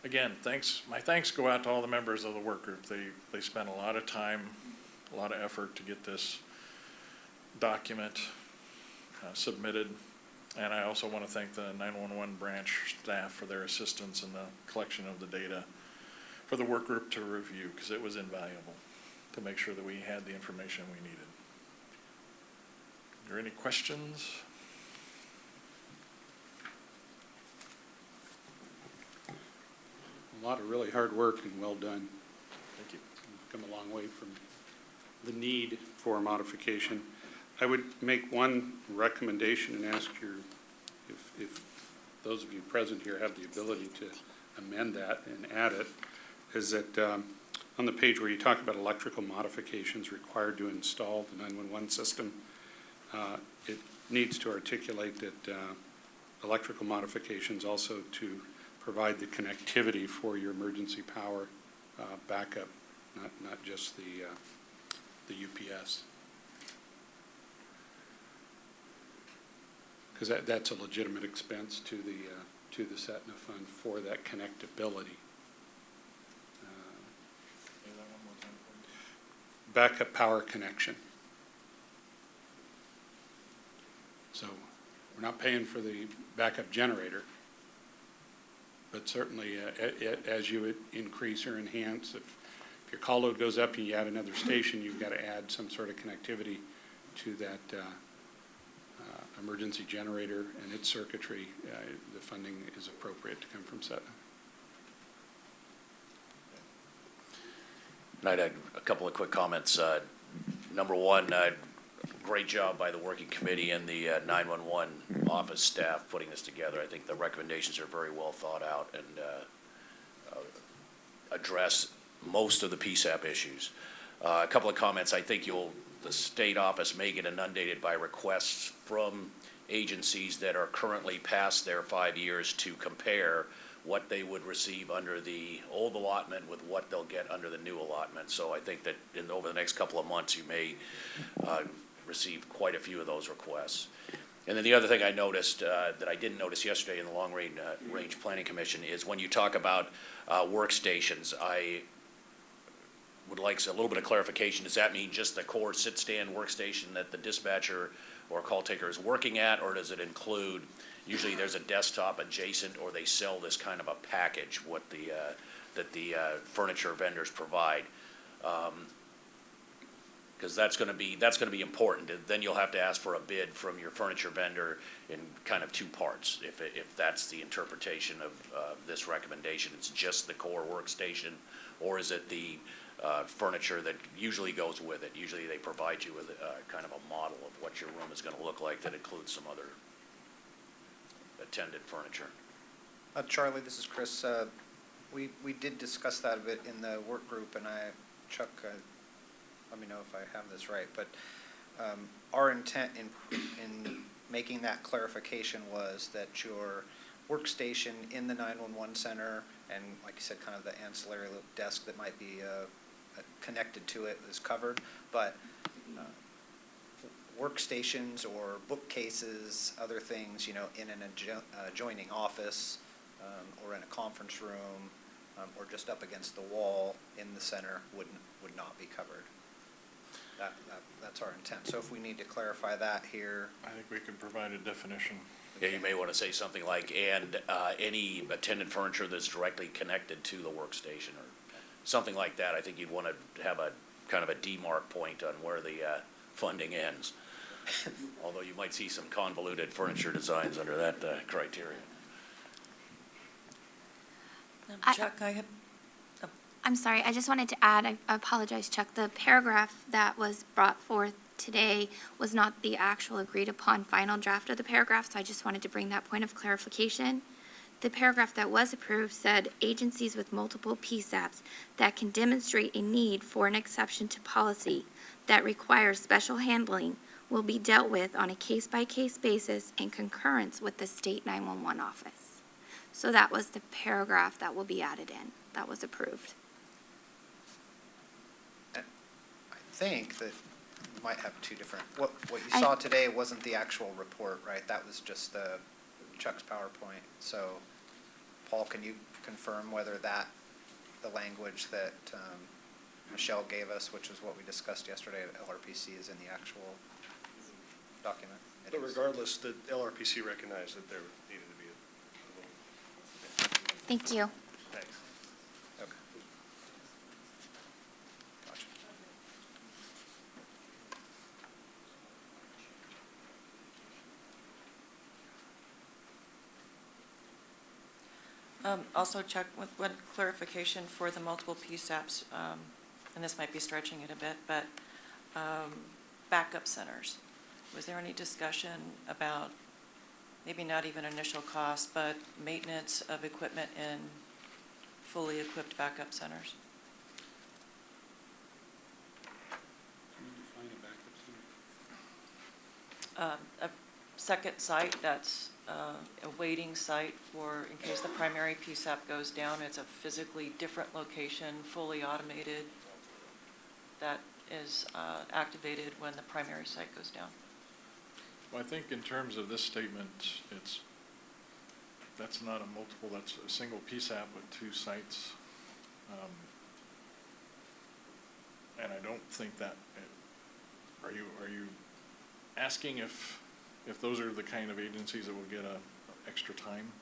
Again, my thanks go out to all the members of the work group. They spent a lot of time, a lot of effort to get this document submitted. And I also want to thank the 911 branch staff for their assistance in the collection of the data for the work group to review, because it was invaluable to make sure that we had the information we needed. Are there any questions? A lot of really hard work and well done. Thank you. We've come a long way from the need for modification. I would make one recommendation and ask if those of you present here have the ability to amend that and add it, is that on the page where you talk about electrical modifications required to install the 911 system, it needs to articulate that electrical modifications also to provide the connectivity for your emergency power backup, not just the UPS. Because that's a legitimate expense to the Setna fund for that connectability. Backup power connection. So we're not paying for the backup generator, but certainly as you increase or enhance, if your call load goes up and you add another station, you've got to add some sort of connectivity to that emergency generator and its circuitry. The funding is appropriate to come from Setna. I'd add a couple of quick comments. Number one, great job by the working committee and the 911 office staff putting this together. I think the recommendations are very well thought out and address most of the PSAP issues. A couple of comments. I think the state office may get inundated by requests from agencies that are currently past their 5 years to compare what they would receive under the old allotment with what they'll get under the new allotment. So I think that over the next couple of months, you may receive quite a few of those requests. And then the other thing I noticed that I didn't notice yesterday in the Long Range Planning Commission is when you talk about workstations, I would like a little bit of clarification. Does that mean just the core sit-stand workstation that the dispatcher or call taker is working at, or does it include, usually there's a desktop adjacent, or they sell this kind of a package, that the furniture vendors provide? Because that's going to be important. Then you'll have to ask for a bid from your furniture vendor in kind of two parts. If that's the interpretation of this recommendation, it's just the core workstation, or is it the furniture that usually goes with it. Usually they provide you with kind of a model of what your room is going to look like that includes some other attendant furniture. Charlie, this is Chris. We did discuss that a bit in the work group, and Chuck, let me know if I have this right, but our intent in making that clarification was that your workstation in the 911 center, and like you said, kind of the ancillary desk that might be connected to it is covered, but workstations or bookcases, other things, in an adjoining office or in a conference room or just up against the wall in the center would not be covered. That's our intent. So if we need to clarify that here. I think we could provide a definition. Yeah, you may want to say something like, and any attendant furniture that's directly connected to the workstation or something like that. I think you'd want to have a kind of a demarc point on where the funding ends. Although you might see some convoluted furniture designs under that criteria. Chuck, I have, I'm sorry, I just wanted to add, I apologize, Chuck, the paragraph that was brought forth today was not the actual agreed upon final draft of the paragraph, so I just wanted to bring that point of clarification. The paragraph that was approved said agencies with multiple PSAPs that can demonstrate a need for an exception to policy that requires special handling will be dealt with on a case-by-case basis in concurrence with the state 911 office. So that was the paragraph that will be added in, that was approved. I think that you might have two different, what you saw today wasn't the actual report, right? That was just Chuck's PowerPoint. So, Paul, can you confirm whether the language that Michelle gave us, which is what we discussed yesterday at LRPC, is in the actual document? But regardless, the LRPC recognized that there needed to be a little. Thank you. Thanks. Okay. Gotcha. Also, Chuck, with one clarification for the multiple PSAPs, and this might be stretching it a bit, but backup centers. Was there any discussion about maybe not even initial cost, but maintenance of equipment in fully equipped backup centers? Can you define a backup center? A second site that's a waiting site for, in case the primary PSAP goes down, it's a physically different location, fully automated, that is activated when the primary site goes down. Well, I think in terms of this statement, that's not a multiple, that's a single PSAP with two sites. And I don't think that, are you asking if those are the kind of agencies that will get extra time?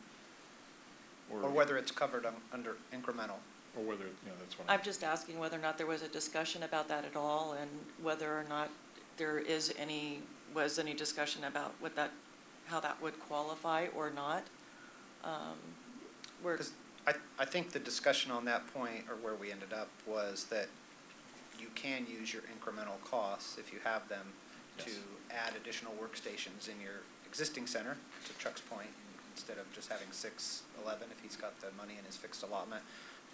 Or whether it's covered under incremental. Or whether, that's what I'm just asking whether or not there was a discussion about that at all, and whether or not there was any discussion about how that would qualify or not. Because I think the discussion on that point, or where we ended up, was that you can use your incremental costs, if you have them, to add additional workstations in your existing center, to Chuck's point, instead of just having 11 if he's got the money in his fixed allotment.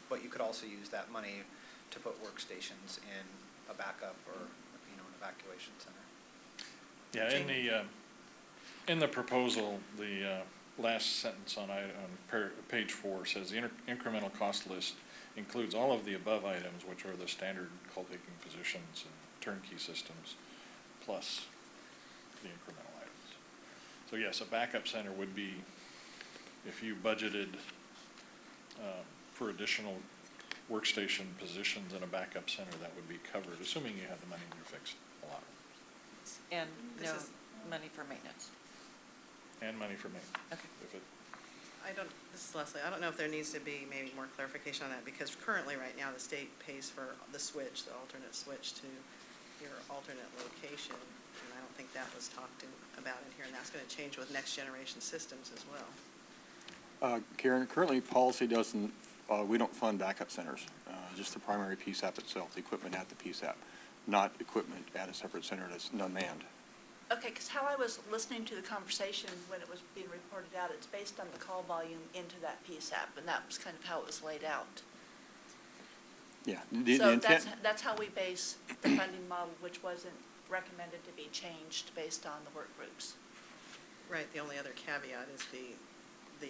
But you could also use that money to put workstations in a backup or, an evacuation center. Yeah, in the proposal, the last sentence on page 4 says the incremental cost list includes all of the above items, which are the standard call-taking positions and turnkey systems, plus the incremental items. So yes, a backup center would be, if you budgeted for additional workstation positions in a backup center, that would be covered, assuming you had the money in your fixed allotment. And This no is- money for maintenance. And money for maintenance. Okay. This is Leslie, I don't know if there needs to be maybe more clarification on that, because currently, right now, the state pays for the switch, the alternate switch to your alternate location, and I don't think that was talked about in here, and that's gonna change with next generation systems as well. Karen, currently policy doesn't, we don't fund backup centers. just the primary PSAP itself, the equipment at the PSAP, not equipment at a separate center that's unmanned. Okay, because how I was listening to the conversation when it was being reported out, it's based on the call volume into that PSAP, and that was kind of how it was laid out. Yeah. The So intent, that's how we base the funding model, which wasn't recommended to be changed based on the work groups. Right, the only other caveat is the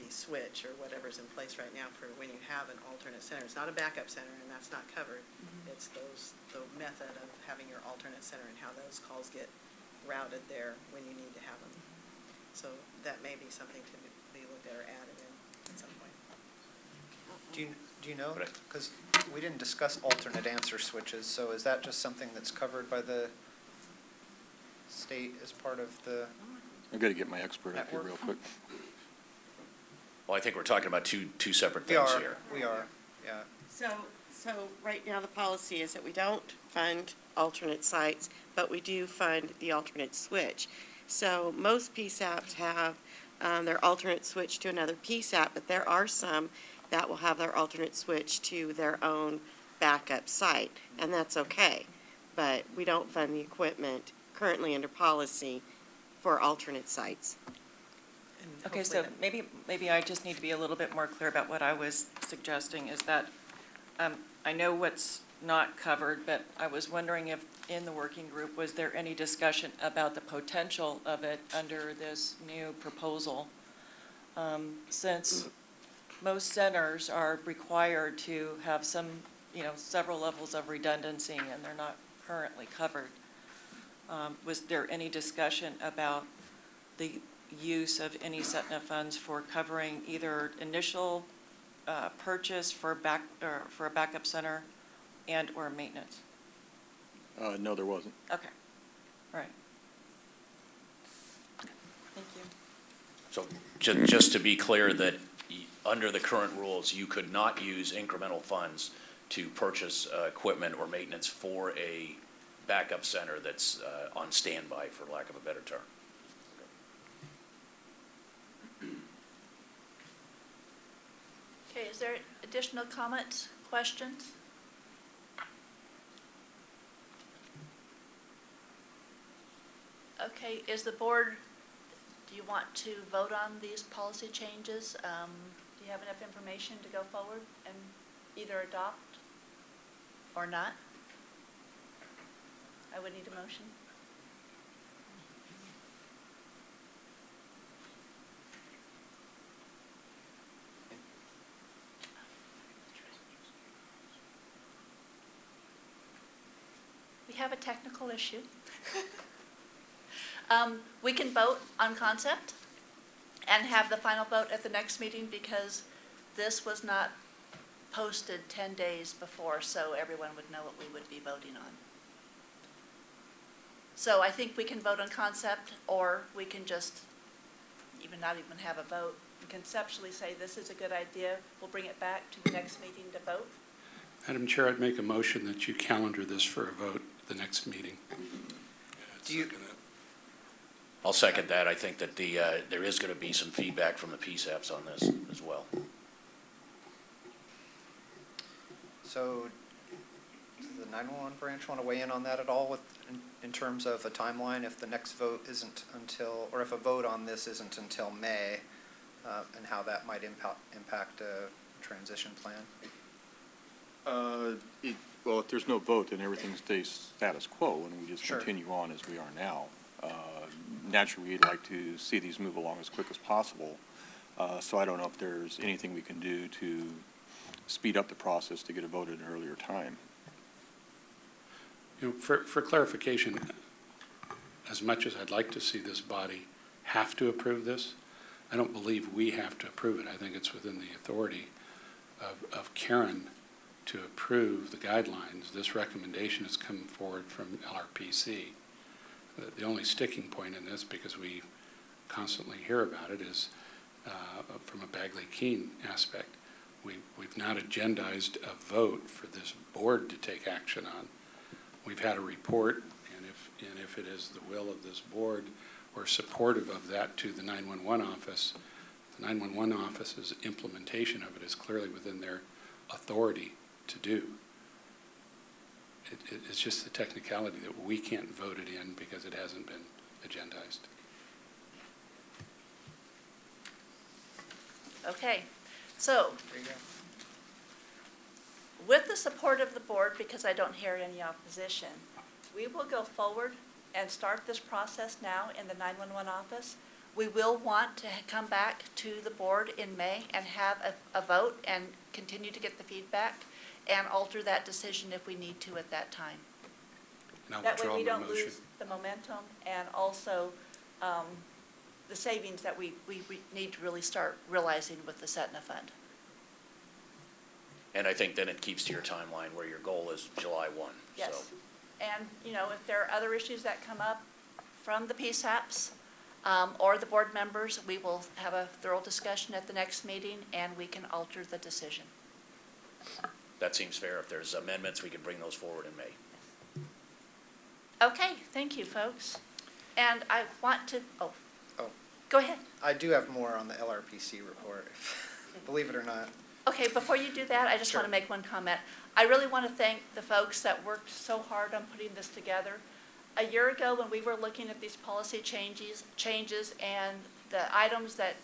switch or whatever's in place right now for when you have an alternate center. It's not a backup center, and that's not covered. It's the method of having your alternate center and how those calls get routed there when you need to have them. So that may be something to be looked at or added in at some point. Do you know? Because we didn't discuss alternate answer switches, so is that just something that's covered by the state as part of the? I've got to get my expert up here Network. real quick. Well, I think we're talking about two separate things here. We are, yeah. So right now, the policy is that we don't fund alternate sites, but we do fund the alternate switch. So most PSAPs have their alternate switch to another PSAP, but there are some that will have their alternate switch to their own backup site, and that's okay. But we don't fund the equipment currently under policy for alternate sites. And Okay, hopefully so maybe I just need to be a little bit more clear about what I was suggesting, is that I know what's not covered, but I was wondering if in the working group, was there any discussion about the potential of it under this new proposal? Since most centers are required to have some, several levels of redundancy, and they're not currently covered. Was there any discussion about the use of any CETNA funds for covering either initial purchase for a backup center and/or maintenance? No, there wasn't. Okay, all right. Thank you. So just to be clear that under the current rules, you could not use incremental funds to purchase equipment or maintenance for a backup center that's on standby, for lack of a better term. Okay, is there additional comments, questions? Okay, is the board, do you want to vote on these policy changes? Do you have enough information to go forward and either adopt or not? I would need a motion. We have a technical issue. We can vote on concept and have the final vote at the next meeting, because this was not posted 10 days before, so everyone would know what we would be voting on. So I think we can vote on concept, or we can just not even have a vote and conceptually say this is a good idea. We'll bring it back to the next meeting to vote. Madam Chair, I'd make a motion that you calendar this for a vote at the next meeting. I'll second that. I think that there is going to be some feedback from the PSAPs on this as well. So, does the 911 branch want to weigh in on that at all in terms of a timeline, if the next vote isn't until, or if a vote on this isn't until May, and how that might impact a transition plan? Well, if there's no vote, then everything stays status quo, and we just Sure. continue on as we are now. Naturally, we'd like to see these move along as quick as possible, so I don't know if there's anything we can do to speed up the process to get a vote at an earlier time. For clarification, as much as I'd like to see this body have to approve this, I don't believe we have to approve it. I think it's within the authority of Karen to approve the guidelines. This recommendation has come forward from LRPC. The only sticking point in this, because we constantly hear about it, is from a Bagley-Keene aspect. We've not agendized a vote for this board to take action on. We've had a report, and if it is the will of this board, we're supportive of that to the 911 office. The 911 office's implementation of it is clearly within their authority to do. It's just the technicality that we can't vote it in because it hasn't been agendized. Okay, so There you go. with the support of the board, because I don't hear any opposition, we will go forward and start this process now in the 911 office. We will want to come back to the board in May and have a vote and continue to get the feedback and alter that decision if we need to at that time. And I'll That way withdraw we my don't motion. lose the momentum and also the savings that we need to really start realizing with the Setna Fund. And I think then it keeps to your timeline where your goal is July 1. Yes. So And, you know, if there are other issues that come up from the PSAPs or the board members, we will have a thorough discussion at the next meeting and we can alter the decision. that seems fair. If there's amendments, we can bring those forward in May. Okay, thank you, folks. And I want to, Oh. go ahead. I do have more on the LRPC report, believe it or not. Okay, before you do that, I just want Sure. to make one comment. I really want to thank the folks that worked so hard on putting this together. A year ago, when we were looking at these policy changes and the items that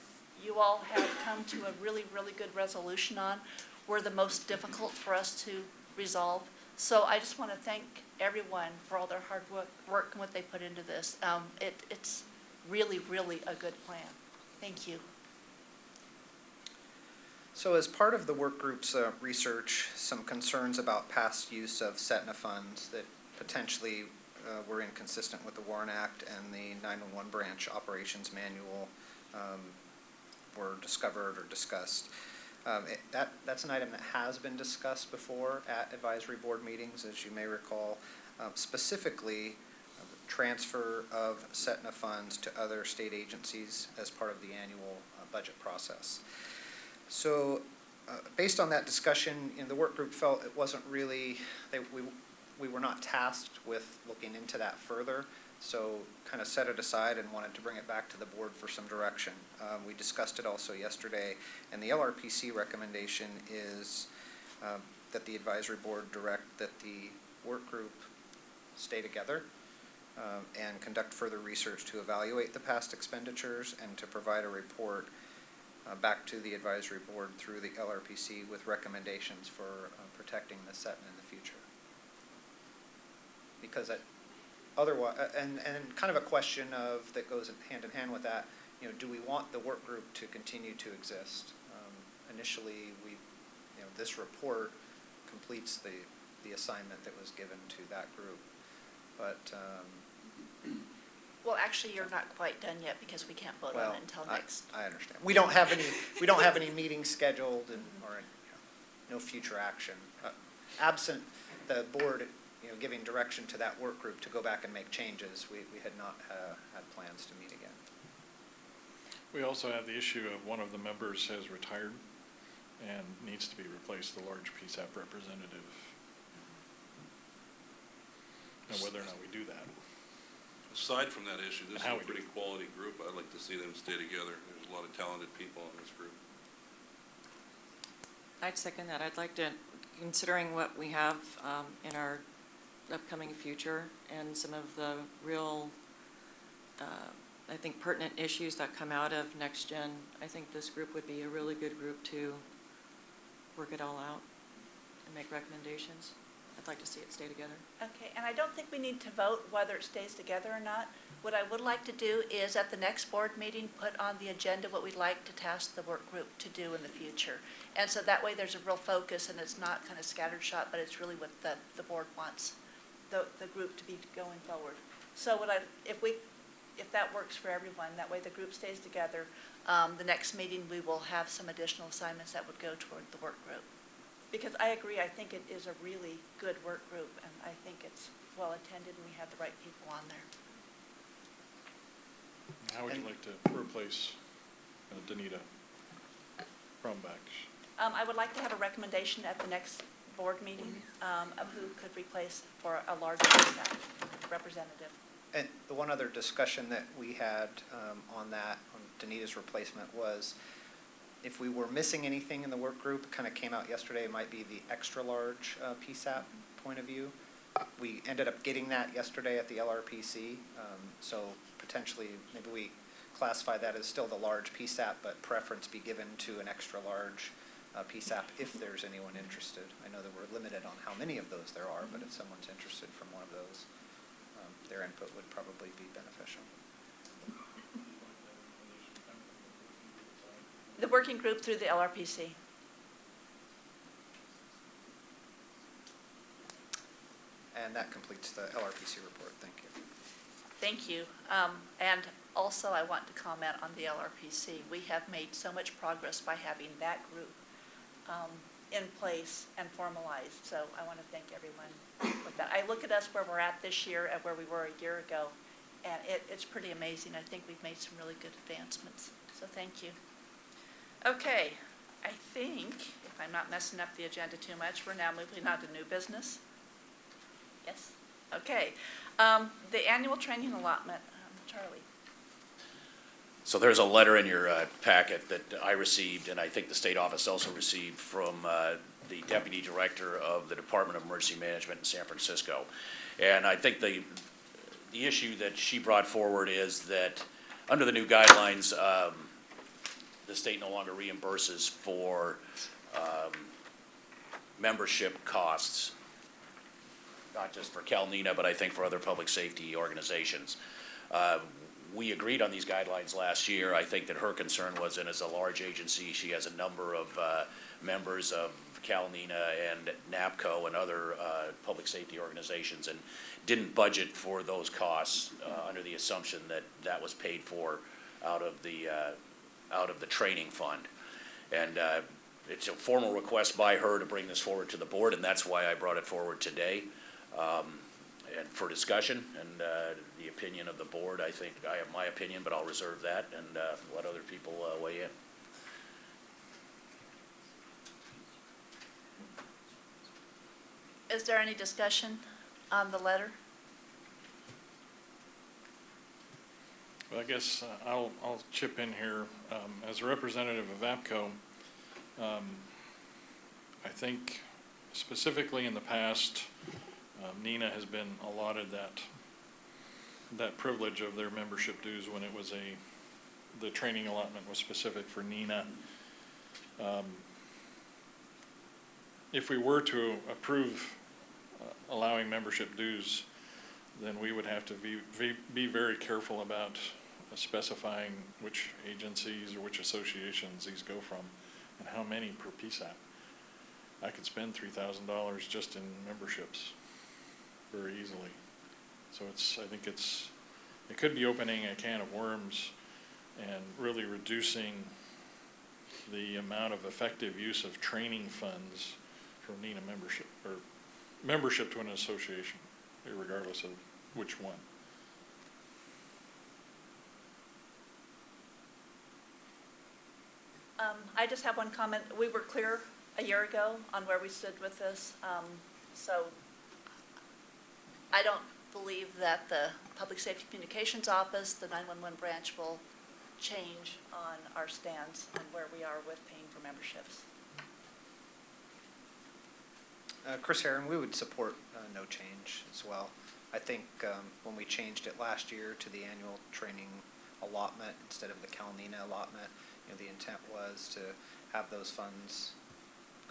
you all have come to a really, really good resolution on were the most difficult for us to resolve. So I just want to thank everyone for all their hard work and what they put into this. It's really, really a good plan. Thank you. So as part of the work group's research, some concerns about past use of Setna funds that potentially were inconsistent with the Warren Act and the 911 branch operations manual were discovered or discussed. That's an item that has been discussed before at advisory board meetings, as you may recall, specifically transfer of Setna funds to other state agencies as part of the annual budget process. So based on that discussion, the work group felt it wasn't really, we were not tasked with looking into that further, so kind of set it aside and wanted to bring it back to the board for some direction. We discussed it also yesterday, and the LRPC recommendation is that the advisory board direct that the work group stay together and conduct further research to evaluate the past expenditures and to provide a report back to the advisory board through the LRPC with recommendations for protecting the Setna in the future. Because otherwise, and kind of a question of, that goes hand in hand with that, do we want the work group to continue to exist? Initially, this report completes the assignment that was given to that group, but Well, actually, you're not quite done yet because we can't vote on it until next. I understand. We don't have any meetings scheduled or no future action. Absent the board, giving direction to that work group to go back and make changes, we had not had plans to meet again. We also have the issue of one of the members has retired and needs to be replaced, the large PSAP representative. And whether or not we do that. Aside from that issue, this is How a we do pretty quality group. I'd like to see them stay together. There's a lot of talented people in this group. I'd second that. I'd like to, considering what we have in our upcoming future and some of the real, I think, pertinent issues that come out of Next Gen, I think this group would be a really good group to work it all out and make recommendations. I'd like to see it stay together. Okay, and I don't think we need to vote whether it stays together or not. What I would like to do is at the next board meeting, put on the agenda what we'd like to task the work group to do in the future. And so that way there's a real focus and it's not kind of scattershot, but it's really what the board wants the group to be going forward. So if that works for everyone, that way the group stays together, the next meeting we will have some additional assignments that would go toward the work group. Because I agree, I think it is a really good work group, and I think it's well attended, and we have the right people on there. How would you like to replace Danita Crumbach? I would like to have a recommendation at the next board meeting of who could replace for a larger PSAP representative. And the one other discussion that we had on Danita's replacement was, if we were missing anything in the work group, it kind of came out yesterday, it might be the extra large PSAP point of view. We ended up getting that yesterday at the LRPC, so potentially, maybe we classify that as still the large PSAP, but preference be given to an extra large PSAP if there's anyone interested. I know that we're limited on how many of those there are, but if someone's interested from one of those, their input would probably be beneficial. The working group through the LRPC. And that completes the LRPC report. Thank you. Thank you. And also, I want to comment on the LRPC. We have made so much progress by having that group in place and formalized. So I want to thank everyone with that. I look at us where we're at this year and where we were a year ago, and it's pretty amazing. I think we've made some really good advancements. So thank you. Okay, I think, if I'm not messing up the agenda too much, we're now moving on to new business. Yes? Okay. The annual training allotment, Charlie. So there's a letter in your packet that I received, and I think the state office also received from the Deputy Director of the Department of Emergency Management in San Francisco. And I think the issue that she brought forward is that under the new guidelines, the state no longer reimburses for membership costs, not just for NENA, but I think for other public safety organizations. We agreed on these guidelines last year. I think that her concern was, and as a large agency, she has a number of members of NENA and NAPCO and other public safety organizations, and didn't budget for those costs under the assumption that that was paid for out of the training fund. And it's a formal request by her to bring this forward to the board, and that's why I brought it forward today. And for discussion and the opinion of the board, I think I have my opinion, but I'll reserve that and let other people weigh in. Is there any discussion on the letter? Well, I guess I'll chip in here. As a representative of APCO, I think specifically in the past, NENA has been allotted that privilege of their membership dues when it was the training allotment was specific for NENA. If we were to approve allowing membership dues, then we would have to be very careful about specifying which agencies or which associations these go from and how many per PSAP. I could spend $3,000 just in memberships very easily. So I think it could be opening a can of worms and really reducing the amount of effective use of training funds for NENA membership or membership to an association, regardless of which one. I just have one comment. We were clear a year ago on where we stood with this. So I don't believe that the Public Safety Communications Office, the 911 branch, will change on our stance on where we are with paying for memberships. Chris Herron, we would support no change as well. I think when we changed it last year to the annual training allotment instead of the NENA allotment, the intent was to have those funds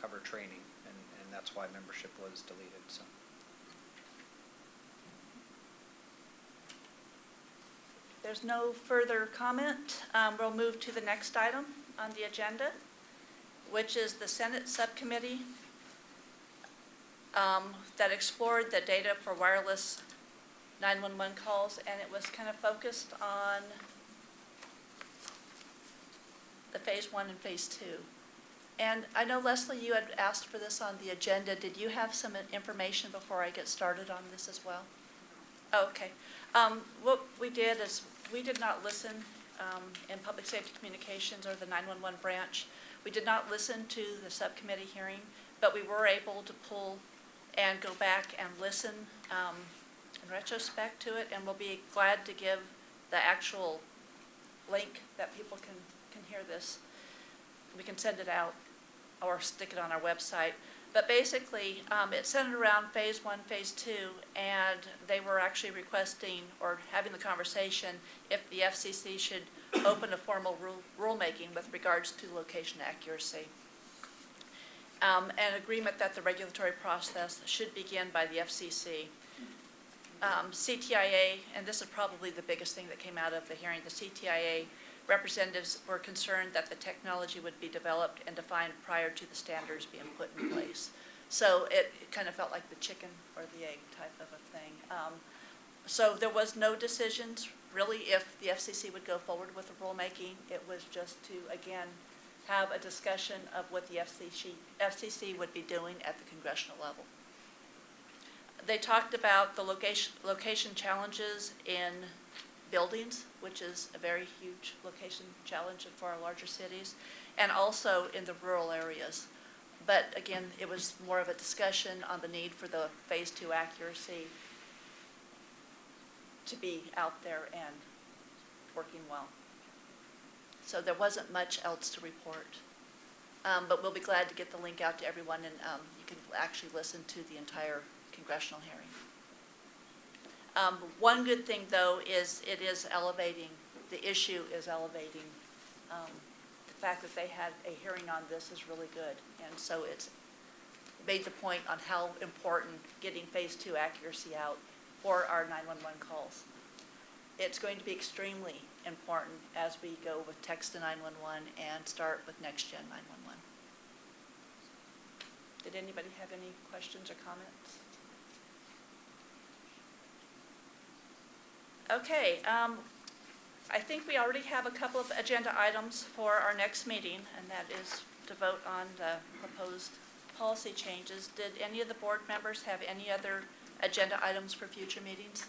cover training, and that's why membership was deleted. So. There's no further comment. We'll move to the next item on the agenda, which is the Senate subcommittee that explored the data for wireless 911 calls, and it was kind of focused on the phase 1 and phase 2. And I know, Leslie, you had asked for this on the agenda. Did you have some information before I get started on this as well? Oh, okay. What we did is we did not listen in Public Safety Communications or the 911 branch. We did not listen to the subcommittee hearing, but we were able to pull and go back and listen in retrospect to it, and we'll be glad to give the actual link that people can hear this. We can send it out or stick it on our website. But basically, it centered around phase 1, phase 2, and they were actually requesting or having the conversation if the FCC should open a formal rulemaking with regards to location accuracy. An agreement that the regulatory process should begin by the FCC. CTIA, and this is probably the biggest thing that came out of the hearing, the CTIA representatives were concerned that the technology would be developed and defined prior to the standards being put in place. So it kind of felt like the chicken or the egg type of a thing. So there was no decisions really if the FCC would go forward with the rulemaking. It was just to, again, have a discussion of what the FCC would be doing at the congressional level. They talked about the location challenges in buildings, which is a very huge location challenge for our larger cities, and also in the rural areas. But again, it was more of a discussion on the need for the phase 2 accuracy to be out there and working well. So there wasn't much else to report. But we'll be glad to get the link out to everyone, and you can actually listen to the entire congressional hearing. One good thing, though, is it is elevating, the issue is elevating. The fact that they had a hearing on this is really good. And so it's made the point on how important getting phase 2 accuracy out for our 911 calls. It's going to be extremely important as we go with text to 911 and start with next gen 911. Did anybody have any questions or comments? Okay, I think we already have a couple of agenda items for our next meeting, and that is to vote on the proposed policy changes. Did any of the board members have any other agenda items for future meetings?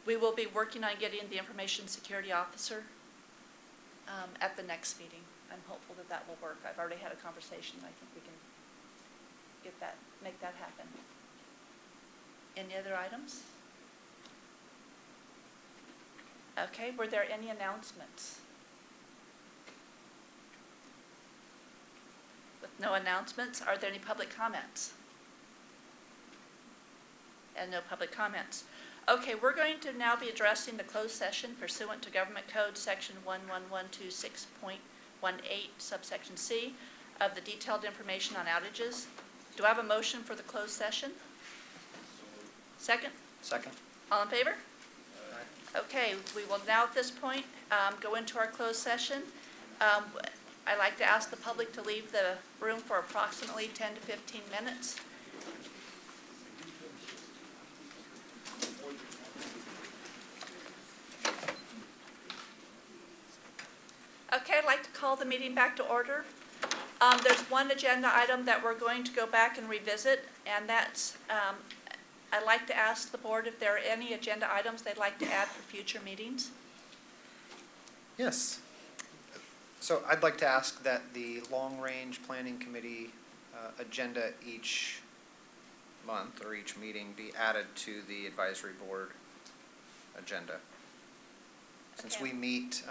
We will be working on getting the information security officer at the next meeting. I'm hopeful that that will work. I've already had a conversation. I think we can get that, make that happen. Any other items? Okay, were there any announcements? With no announcements, are there any public comments? And no public comments. Okay, we're going to now be addressing the closed session pursuant to Government Code Section 11126.18, subsection C, of the detailed information on outages. Do I have a motion for the closed session? Second? Second. All in favor? Okay, we will now at this point go into our closed session. I'd like to ask the public to leave the room for approximately 10 to 15 minutes. Okay, I'd like to call the meeting back to order. There's one agenda item that we're going to go back and revisit, and that's I'd like to ask the board if there are any agenda items they'd like to add for future meetings. Yes. So I'd like to ask that the Long Range Planning Committee agenda each month or each meeting be added to the advisory board agenda. Since we meet,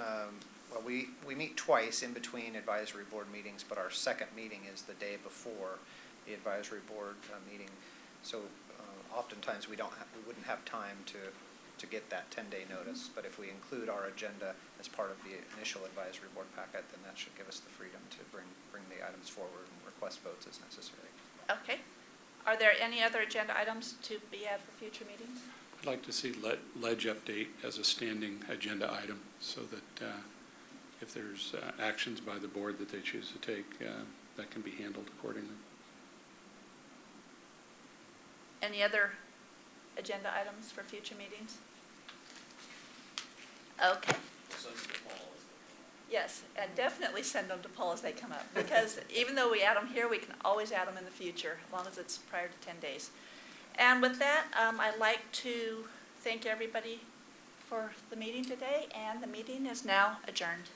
well, we meet twice in between advisory board meetings, but our second meeting is the day before the advisory board meeting. So oftentimes we wouldn't have time to get that 10-day notice, but if we include our agenda as part of the initial advisory board packet, then that should give us the freedom to bring the items forward and request votes as necessary. Okay. Are there any other agenda items to be added for future meetings? I'd like to see ledge update as a standing agenda item so that if there's actions by the board that they choose to take, that can be handled accordingly. Any other agenda items for future meetings? Okay. Yes, and definitely send them to Paul as they come up, because even though we add them here, we can always add them in the future, as long as it's prior to 10 days. And with that, I'd like to thank everybody for the meeting today, and the meeting is now adjourned.